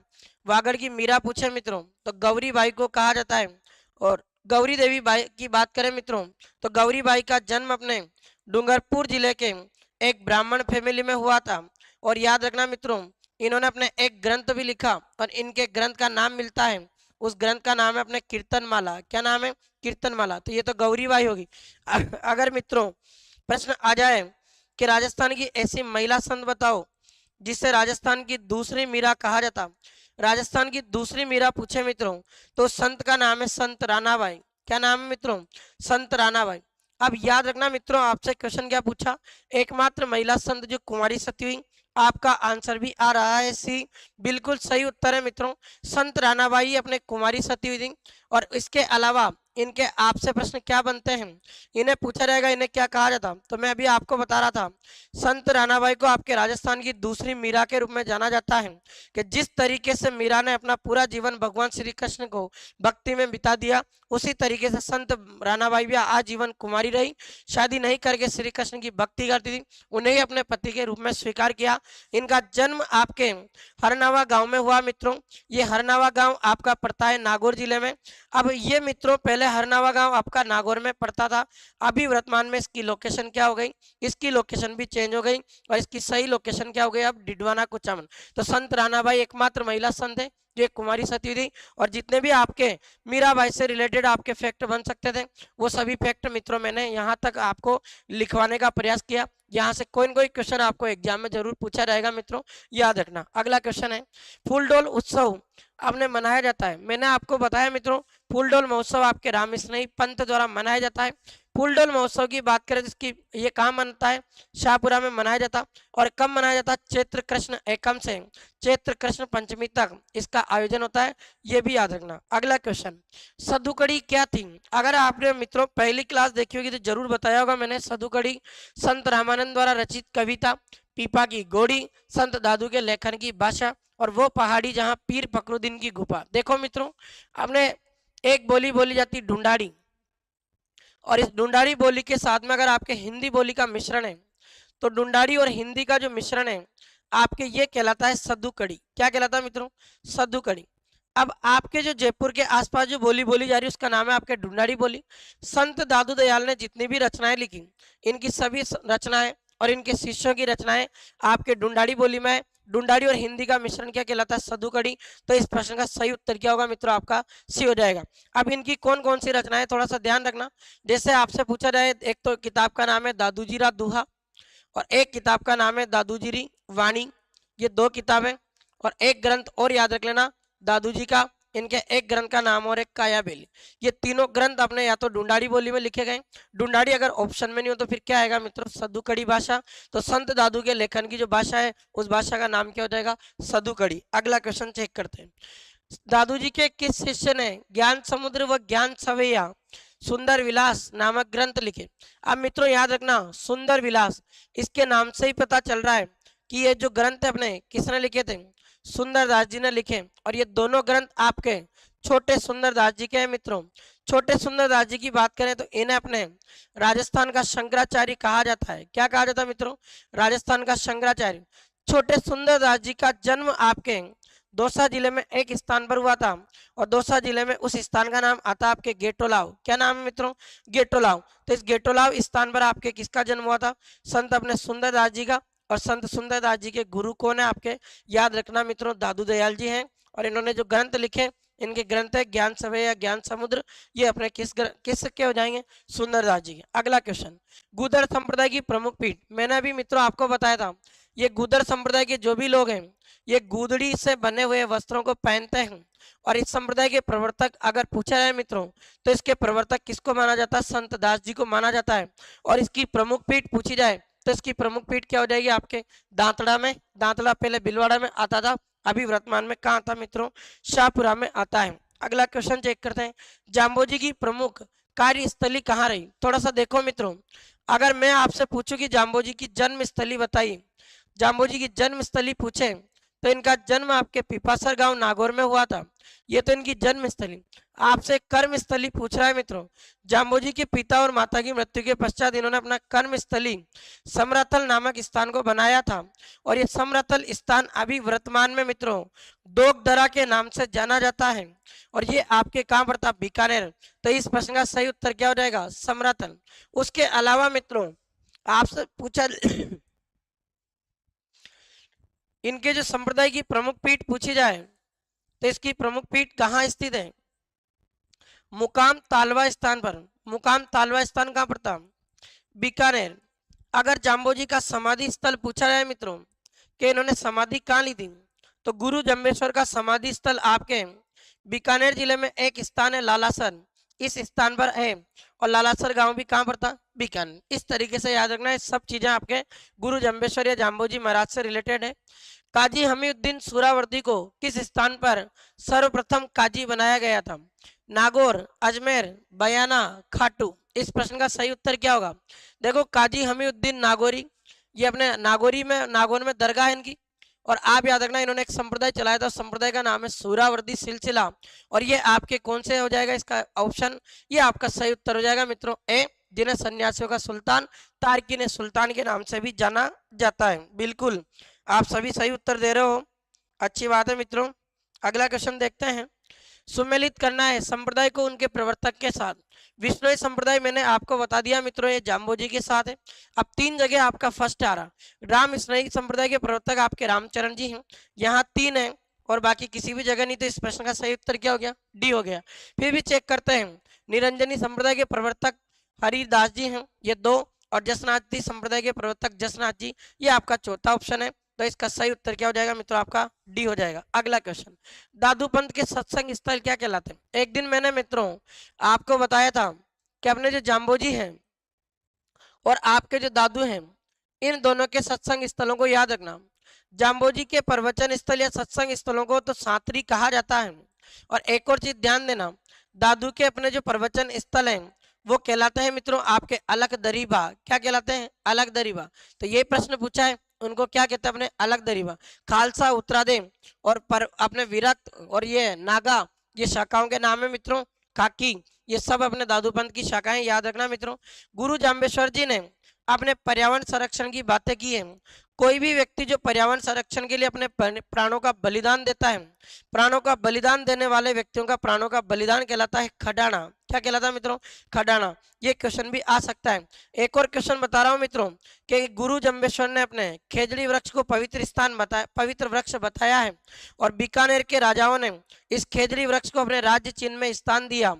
वागड़ की मीरा पूछे मित्रों तो गौरी बाई को कहा जाता है। और गौरी देवी बाई की बात करें मित्रों तो गौरी बाई का जन्म अपने डूंगरपुर जिले के एक ब्राह्मण फैमिली में हुआ था। और याद रखना मित्रों इन्होंने अपने एक ग्रंथ भी लिखा, और इनके ग्रंथ का नाम मिलता है, उस ग्रंथ का नाम है अपने कीर्तनमाला। क्या नाम है? कीर्तनमाला। तो ये तो गौरी बाई होगी। अगर मित्रों प्रश्न आ जाए कि राजस्थान की ऐसी महिला संत बताओ जिससे राजस्थान की दूसरी मीरा कहा जाता, राजस्थान की दूसरी मीरा पूछे मित्रों तो संत का नाम है संत रानाबाई। क्या नाम है मित्रों? संत रानाबाई। अब याद रखना मित्रों आपसे क्वेश्चन क्या पूछा, एकमात्र महिला संत जो कुमारी सती हुई। आपका आंसर भी आ रहा है सी, बिल्कुल सही उत्तर है मित्रों। संत रानाबाई अपने कुमारी सती हुई थी। और इसके अलावा इनके आपसे प्रश्न क्या बनते हैं, इन्हें पूछा जाएगा इन्हें क्या कहा जाता। तो मैं अभी आपको बता रहा था, संत रानाबाई को आपके राजस्थान की दूसरी मीरा के रूप में जाना जाता है कि जिस तरीके से मीरा ने अपना पूरा जीवन भगवान श्री कृष्ण को भक्ति में बिता दिया, उसी तरीके से संत रानाबाई भी आजीवन कुमारी रही, शादी नहीं करके श्री कृष्ण की भक्ति करती थी, उन्हें ही अपने पति के रूप में स्वीकार किया। इनका जन्म आपके हरनावा गांव में हुआ मित्रों। ये हरनावा गांव आपका पड़ता है नागौर जिले में। अब ये मित्रों पहले हरनावा गांव आपका नागौर में पड़ता था, अभी वर्तमान में इसकी लोकेशन क्या हो गई, इसकी लोकेशन भी चेंज हो गई और इसकी सही लोकेशन क्या हो गई अब डिडवाना कुचामन। तो संत रानाबाई एकमात्र महिला संत है जो एक कुमारी सती थी। और जितने भी आपके मीराबाई से रिलेटेड आपके फैक्ट बन सकते थे वो सभी फैक्ट मित्रों मैंने यहाँ तक आपको लिखवाने का प्रयास किया। यहाँ से कोई न कोई क्वेश्चन आपको एग्जाम में जरूर पूछा जाएगा मित्रों, याद रखना। अगला क्वेश्चन है, फूलडोल उत्सव आपने मनाया जाता है। मैंने आपको बताया मित्रों फूलडोल महोत्सव आपके रामस्नेही पंत द्वारा मनाया जाता है। फूलडोल महोत्सव की बात करें तो इसकी ये कहाँ मनता है, शाहपुरा में मनाया जाता। और कब मनाया जाता है, चैत्र कृष्ण एकम से चैत्र कृष्ण पंचमी तक इसका आयोजन होता है, ये भी याद रखना। अगला क्वेश्चन, सधुकड़ी क्या थी। अगर आपने मित्रों पहली क्लास देखी होगी तो जरूर बताया होगा मैंने, सधुकड़ी संत रामानंद द्वारा रचित कविता, पीपा की गोड़ी, संत दादू के लेखन की भाषा और वो पहाड़ी जहां पीर फखरुद्दीन की गुफा। देखो मित्रों आपने एक बोली बोली जाती ढूंढाड़ी, और इस ढूंढाड़ी बोली के साथ में अगर आपके हिंदी बोली का मिश्रण है तो ढूंढाड़ी और हिंदी का जो मिश्रण है आपके ये कहलाता है सधुकड़ी। क्या कहलाता है मित्रों, सधुकड़ी। अब आपके जो जयपुर के आसपास जो बोली बोली जा रही है उसका नाम है आपके ढूंढाड़ी बोली। संत दादू दयाल ने जितनी भी रचनाएं लिखी इनकी सभी रचनाएं और इनके शिष्यों की रचनाएं आपके ढूंढाड़ी बोली में है। ढूंढाड़ी और हिंदी का मिश्रण क्या कहलाता है, सधुकड़ी। तो इस प्रश्न का सही उत्तर क्या होगा मित्रों, आपका सी हो जाएगा। अब इनकी कौन कौन सी रचनाएं थोड़ा सा ध्यान रखना। जैसे आपसे पूछा जाए, एक तो किताब का नाम है दादूजीरा दोहा और एक किताब का नाम है दादूजीरी वाणी, ये दो किताबें। और एक ग्रंथ और याद रख लेना दादू जी का, इनके एक ग्रंथ का नाम और एक काया बेली। ये तीनों ग्रंथ अपने या तो ढूंढाड़ी बोली में लिखे गए, ढूंढाड़ी अगर ऑप्शन में नहीं हो तो फिर क्या आएगा मित्रों, सधुकड़ी भाषा। तो संत दादू के लेखन की जो भाषा है उस भाषा का नाम क्या हो जाएगा, सधुकड़ी। अगला क्वेश्चन चेक करते हैं, दादू जी के किस शिष्य ने ज्ञान समुद्र व ज्ञान सवैया सुंदर विलास नामक ग्रंथ लिखे। अब मित्रों याद रखना सुंदर विलास, इसके नाम से ही पता चल रहा है कि ये जो ग्रंथ है अपने किसने लिखे थे, सुंदरदास जी ने लिखे। और ये दोनों ग्रंथ आपके छोटे सुंदरदास जी के हैं मित्रों। छोटे सुंदरदास जी की बात करें तो इन्हें अपने राजस्थान का शंकराचार्य कहा जाता है। क्या कहा जाता है मित्रों, राजस्थान का शंकराचार्य। छोटे सुंदरदास जी का जन्म आपके दौसा जिले में एक स्थान पर हुआ था और दौसा जिले में उस स्थान का नाम आता है आपके गेटोलाव। क्या नाम है मित्रों, गेटोलाव। तो इस गेटोलाव स्थान पर आपके किसका जन्म हुआ था, संत अपने सुंदरदास जी का। और संत सुंदरदास जी के गुरु कौन है आपके, याद रखना मित्रों दादू दयाल जी हैं। और इन्होंने जो ग्रंथ लिखे इनके ग्रंथ है ज्ञान सभा या ज्ञान समुद्र, ये अपने किस के हो जाएंगे, सुंदरदास जी के। अगला क्वेश्चन, गुदर संप्रदाय की प्रमुख पीठ। मैंने अभी मित्रों आपको बताया था ये गुदर संप्रदाय के जो भी लोग हैं ये गुदड़ी से बने हुए वस्त्रों को पहनते हैं। और इस संप्रदाय के प्रवर्तक अगर पूछा जाए मित्रों तो इसके प्रवर्तक किसको माना जाता है, संत दास जी को माना जाता है। और इसकी प्रमुख पीठ पूछी जाए तो इसकी प्रमुख पीठ क्या हो जाएगी आपके दांतड़ा में। दांतड़ा पहले बिलवाड़ा में आता था, अभी वर्तमान में कहाँ आता मित्रों, शाहपुरा में आता है। अगला क्वेश्चन चेक करते हैं, जाम्बोजी की प्रमुख कार्यस्थली कहाँ रही। थोड़ा सा देखो मित्रों, अगर मैं आपसे पूछूं कि जाम्बोजी की जन्म स्थली बताइए, जाम्बोजी की जन्म स्थली पूछे तो इनका जन्म आपके पिपासर गांव नागौर में हुआ था, ये तो इनकी जन्म स्थली। आपसे कर्म स्थली पूछ रहा है मित्रों, जाम्बोजी के पिता और माता की मृत्यु के पश्चात इन्होंने अपना कर्म स्थली समरथल नामक स्थान को बनाया था। और ये समरथल स्थान अभी वर्तमान में मित्रों दोगदरा के नाम से जाना जाता है। और ये आपके कहाँ पर था, बीकानेर। तो इस प्रश्न का सही उत्तर क्या हो जाएगा, समरथल। उसके अलावा मित्रों आपसे पूछा इनके जो संप्रदाय की प्रमुख पीठ पूछी जाए तो इसकी प्रमुख पीठ कहाँ स्थित है, मुकाम तालवा स्थान पर। मुकाम तालवा स्थान कहाँ पर था, बीकानेर। अगर जाम्बोजी का समाधि स्थल पूछा जाए मित्रों कि इन्होंने समाधि कहाँ ली थी तो गुरु जम्बेश्वर का समाधि स्थल आपके बीकानेर जिले में एक स्थान है लालासर, इस स्थान पर है। और लालासर गांव भी कहाँ पर था, बीकानेर। इस तरीके से याद रखना है, सब चीजें आपके गुरु जम्बेश्वर या जाम्बोजी महाराज से रिलेटेड है। काजी हमीउद्दीन सुहरावर्दी को किस स्थान पर सर्वप्रथम काजी बनाया गया था, नागौर, अजमेर, बयाना, खाटू। इस प्रश्न का सही उत्तर क्या होगा? देखो काजी हमीउद्दीन नागौरी, ये अपने नागौरी में, नागौर में दरगाह है इनकी। और आप याद रखना इन्होंने एक संप्रदाय चलाया था, संप्रदाय का नाम है सूरावर्दी सिलसिला। और ये आपके कौन से हो जाएगा इसका ऑप्शन? ये आपका सही उत्तर हो जाएगा मित्रों ए, जिन्हें सन्यासियों का सुल्तान, तारकीन सुल्तान के नाम से भी जाना जाता है। बिल्कुल आप सभी सही उत्तर दे रहे हो, अच्छी बात है मित्रों। अगला क्वेश्चन देखते हैं। सुमेलित करना है संप्रदाय को उनके प्रवर्तक के साथ। विष्णुई संप्रदाय मैंने आपको बता दिया मित्रों, ये जाम्बोजी के साथ है। अब 3 जगह आपका फर्स्ट आ रहा। राम स्नेही संप्रदाय के प्रवर्तक आपके रामचरण जी हैं, यहाँ 3 है और बाकी किसी भी जगह नहीं। तो इस प्रश्न का सही उत्तर क्या हो गया? डी हो गया। फिर भी चेक करते हैं। निरंजनी संप्रदाय के प्रवर्तक हरिदास जी हैं, ये 2। और जसनाथ जी संप्रदाय के प्रवर्तक जसनाथ जी, ये आपका चौथा ऑप्शन है। तो इसका सही उत्तर क्या हो जाएगा मित्रों? आपका डी हो जाएगा। अगला क्वेश्चन, दादू पंत के सत्संग स्थल क्या कहलाते हैं? एक दिन मैंने मित्रों आपको बताया था कि अपने जो जाम्बोजी हैं और आपके जो दादू हैं, इन दोनों के सत्संग स्थलों को याद रखना। जाम्बोजी के प्रवचन स्थल या सत्संग स्थलों को तो सातरी कहा जाता है। और एक और चीज ध्यान देना, दादू के अपने जो प्रवचन स्थल हैं वो कहलाते हैं मित्रों आपके अलग दरीबा। क्या कहलाते हैं? अलग दरीबा। तो ये प्रश्न पूछा है, उनको क्या कहते हैं? अपने अलग दरीबा। खालसा, उत्तरादे और पर अपने विरक्त और ये नागा, ये शाखाओं के नाम है मित्रों। काकी, ये सब अपने दादू पंथ की शाखाएं, याद रखना मित्रों। गुरु जाम्बेश्वर जी ने अपने पर्यावरण संरक्षण की बातें की है। कोई भी व्यक्ति जो पर्यावरण संरक्षण के लिए अपने प्राणों का बलिदान देता है, प्राणों का बलिदान देने वाले व्यक्तियों का प्राणों का बलिदान कहलाता है खडाना। क्या कहलाता है मित्रों? खडाना। ये क्वेश्चन भी आ सकता है। एक और क्वेश्चन बता रहा हूं मित्रों कि गुरु जम्बेश्वर ने अपने खेजड़ी वृक्ष को पवित्र स्थान बताया, पवित्र वृक्ष बताया है। और बीकानेर के राजाओं ने इस खेजड़ी वृक्ष को अपने राज्य चिन्ह में स्थान दिया।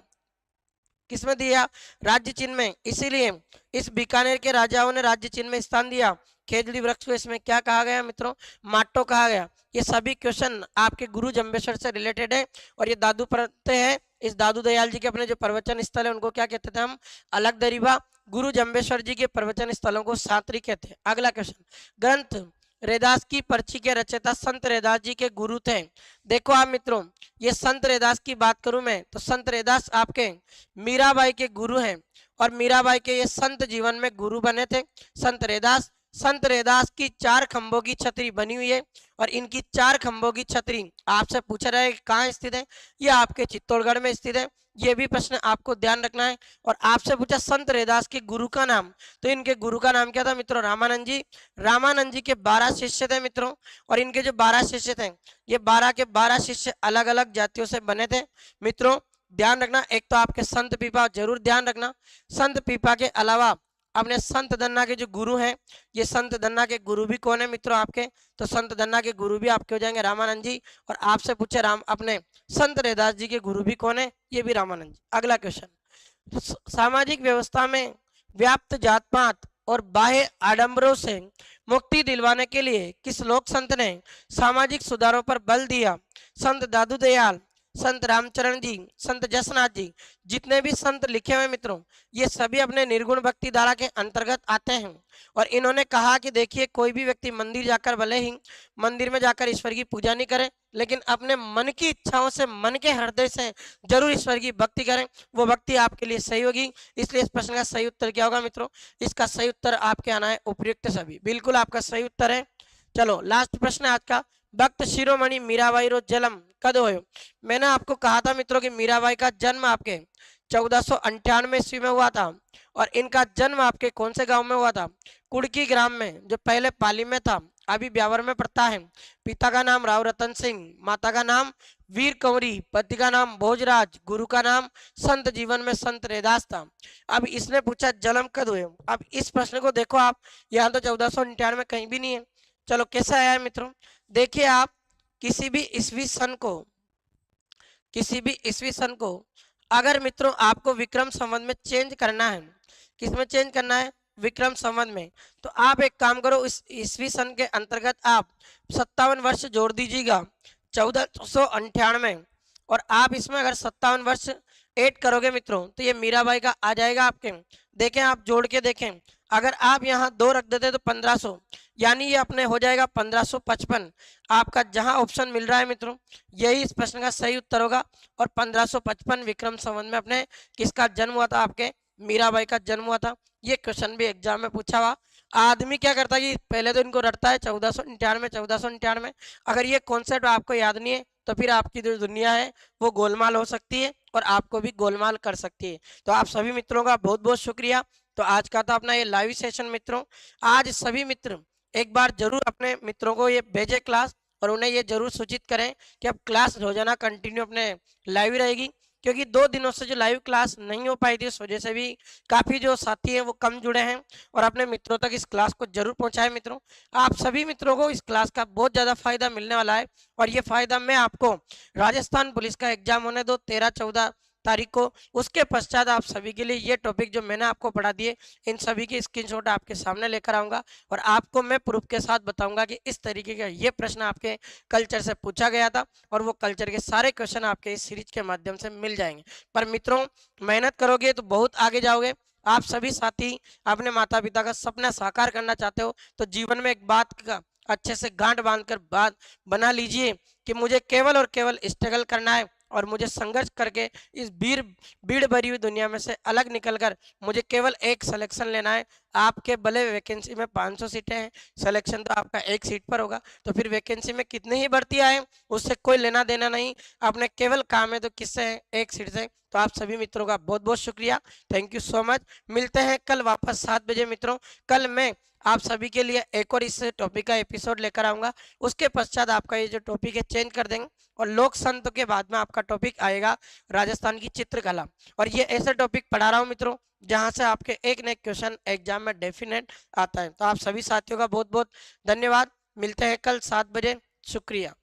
किसमें दिया? राज्य चिन्ह में। इसीलिए इस बीकानेर के राजाओं ने राज्य चिन्ह में स्थान दिया खेजड़ी वृक्ष को। इसमें क्या कहा गया मित्रों? माटो कहा गया। ये सभी क्वेश्चन आपके गुरु जम्बेश्वर से रिलेटेड है। और ये दादू पढ़ते हैं, इस दादू दयाल जी के अपने जो प्रवचन स्थल है उनको क्या कहते थे हम? अलग दरीबा। गुरु जम्बेश्वर जी के प्रवचन स्थलों को सातरी कहते हैं। अगला क्वेश्चन, ग्रंथ रैदास की पर्ची के रचयिता संत रैदास जी के गुरु थे। देखो आप मित्रों, ये संत रैदास की बात करूं मैं तो संत रैदास आपके मीराबाई के गुरु हैं। और मीराबाई के ये संत जीवन में गुरु बने थे संत रैदास। संत रैदास की 4 खंभों की छतरी बनी हुई है। और इनकी 4 खंभों की छतरी आपसे पूछा जाए कहाँ स्थित है? ये आपके चित्तौड़गढ़ में स्थित है। ये भी प्रश्न आपको ध्यान रखना है। और आपसे पूछा संत रैदास के गुरु का नाम, तो इनके गुरु का नाम क्या था मित्रों? रामानंद जी। रामानंद जी के 12 शिष्य थे मित्रों। और इनके जो 12 शिष्य थे, ये 12 के 12 शिष्य अलग अलग जातियों से बने थे मित्रों। ध्यान रखना, एक तो आपके संत पीपा जरूर ध्यान रखना। संत पीपा के अलावा अपने संत दन्ना के जो गुरु हैं, ये संत दन्ना के गुरु भी कौन है मित्रों आपके? तो संत दन्ना के गुरु भी आपके हो जाएंगे रामानंद जी। और आपसे पूछे राम अपने संत रैदास जी के गुरु भी कौन है? ये भी रामानंद जी। अगला क्वेश्चन, सामाजिक व्यवस्था में व्याप्त जात पात और बाह्य आडंबरों से मुक्ति दिलवाने के लिए किस लोक संत ने सामाजिक सुधारों पर बल दिया? संत दादू दयाल, संत रामचरण जी, संत जसनाथ जी। जितने भी संत लिखे हुए मित्रों, ये सभी अपने निर्गुण भक्ति धारा के अंतर्गत आते हैं। और इन्होंने कहा कि देखिए, कोई भी व्यक्ति मंदिर जाकर, भले ही मंदिर में जाकर ईश्वर की पूजा नहीं करे, लेकिन अपने मन की इच्छाओं से, मन के हृदय से जरूर ईश्वर की भक्ति करें। वो भक्ति आपके लिए सही होगी। इसलिए इस प्रश्न का सही उत्तर क्या होगा मित्रों? इसका सही उत्तर आपके आना है उपयुक्त सभी। बिल्कुल आपका सही उत्तर है। चलो लास्ट प्रश्न है आज का, भक्त शिरोमणि मीराबाई रो जन्म कद होयो? मैंने आपको कहा था मित्रों कि मीराबाई का जन्म आपके 1498 ईस्वी में हुआ था। और इनका जन्म आपके कौन से गांव में हुआ था? कुड़की ग्राम में, जो पहले पाली में था, अभी ब्यावर में पड़ता है। पिता का नाम राव रतन सिंह, माता का नाम वीर कंवरी, पति का नाम भोजराज, गुरु का नाम संत जीवन में संत रैदास था। अब इसने पूछा जन्म कद हुए। अब इस प्रश्न को देखो आप, यहाँ तो 1498 कहीं भी नहीं है। चलो कैसा आया है मित्रों? देखिए आप, किसी भी ईस्वी सन को अगर मित्रों आपको विक्रम संवत में चेंज करना है, किसमें चेंज करना है? विक्रम संवत में। तो आप एक काम करो, इस ईस्वी सन के अंतर्गत आप 57 वर्ष जोड़ दीजिएगा 1498। और आप इसमें अगर 57 वर्ष ऐड करोगे मित्रों, तो ये मीराबाई का आ जाएगा आपके। देखें आप जोड़ के देखें, अगर आप यहाँ 2 रख देते तो 1500, यानी ये अपने हो जाएगा 1555। आपका जहाँ ऑप्शन मिल रहा है मित्रों, यही इस प्रश्न का सही उत्तर होगा। और 1555 विक्रम संवत में अपने किसका जन्म हुआ था, आपके मीराबाई का जन्म हुआ था। ये क्वेश्चन भी एग्जाम में पूछा हुआ। आदमी क्या करता है कि पहले तो इनको रटता है 1499 1499। अगर ये कॉन्सेप्ट आपको याद नहीं है तो फिर आपकी जो दुनिया है वो गोलमाल हो सकती है और आपको भी गोलमाल कर सकती है। तो आप सभी मित्रों का बहुत बहुत शुक्रिया। तो आज का था अपना ये लाइव सेशन मित्रों। आज सभी मित्र एक बार जरूर अपने मित्रों को ये भेजे क्लास, और उन्हें ये जरूर सूचित करें कि अब क्लास रोजाना कंटिन्यू अपने लाइव रहेगी, क्योंकि 2 दिनों से जो लाइव क्लास नहीं हो पाई थी उस वजह से भी काफ़ी जो साथी हैं वो कम जुड़े हैं। और अपने मित्रों तक इस क्लास को जरूर पहुंचाएं मित्रों। आप सभी मित्रों को इस क्लास का बहुत ज़्यादा फायदा मिलने वाला है। और ये फायदा मैं आपको राजस्थान पुलिस का एग्जाम होने दो 13-14 तारीख को, उसके पश्चात आप सभी के लिए ये टॉपिक जो मैंने आपको पढ़ा दिए इन सभी की स्क्रीनशॉट आपके सामने लेकर आऊंगा, और आपको मैं प्रूफ के साथ बताऊंगा कि इस तरीके का ये प्रश्न आपके कल्चर से पूछा गया था, और वो कल्चर के सारे क्वेश्चन आपके इस सीरीज के माध्यम से मिल जाएंगे। पर मित्रों, मेहनत करोगे तो बहुत आगे जाओगे। आप सभी साथी अपने माता पिता का सपना साकार करना चाहते हो तो जीवन में एक बात का अच्छे से गांठ बांधकर बात बना लीजिए कि मुझे केवल और केवल स्ट्रगल करना है, और मुझे संघर्ष करके इस भीड़ भरी हुई दुनिया में से अलग निकलकर मुझे केवल एक सिलेक्शन लेना है। आपके भले वैकेंसी में 500 सीटें हैं, सिलेक्शन तो आपका एक सीट पर होगा, तो फिर वैकेंसी में कितनी ही भर्ती आए उससे कोई लेना देना नहीं। अपने केवल काम है तो किससे है, एक सीट से। तो आप सभी मित्रों का बहुत बहुत शुक्रिया, थैंक यू सो मच। मिलते हैं कल वापस 7 बजे मित्रों। कल मैं आप सभी के लिए एक और इस टॉपिक का एपिसोड लेकर आऊंगा। उसके पश्चात आपका ये जो टॉपिक है चेंज कर देंगे, और लोक संत के बाद में आपका टॉपिक आएगा राजस्थान की चित्रकला। और ये ऐसे टॉपिक पढ़ा रहा हूँ मित्रों जहां से आपके एक न एक क्वेश्चन एग्जाम में डेफिनेट आता है। तो आप सभी साथियों का बहुत बहुत धन्यवाद। मिलते हैं कल 7 बजे। शुक्रिया।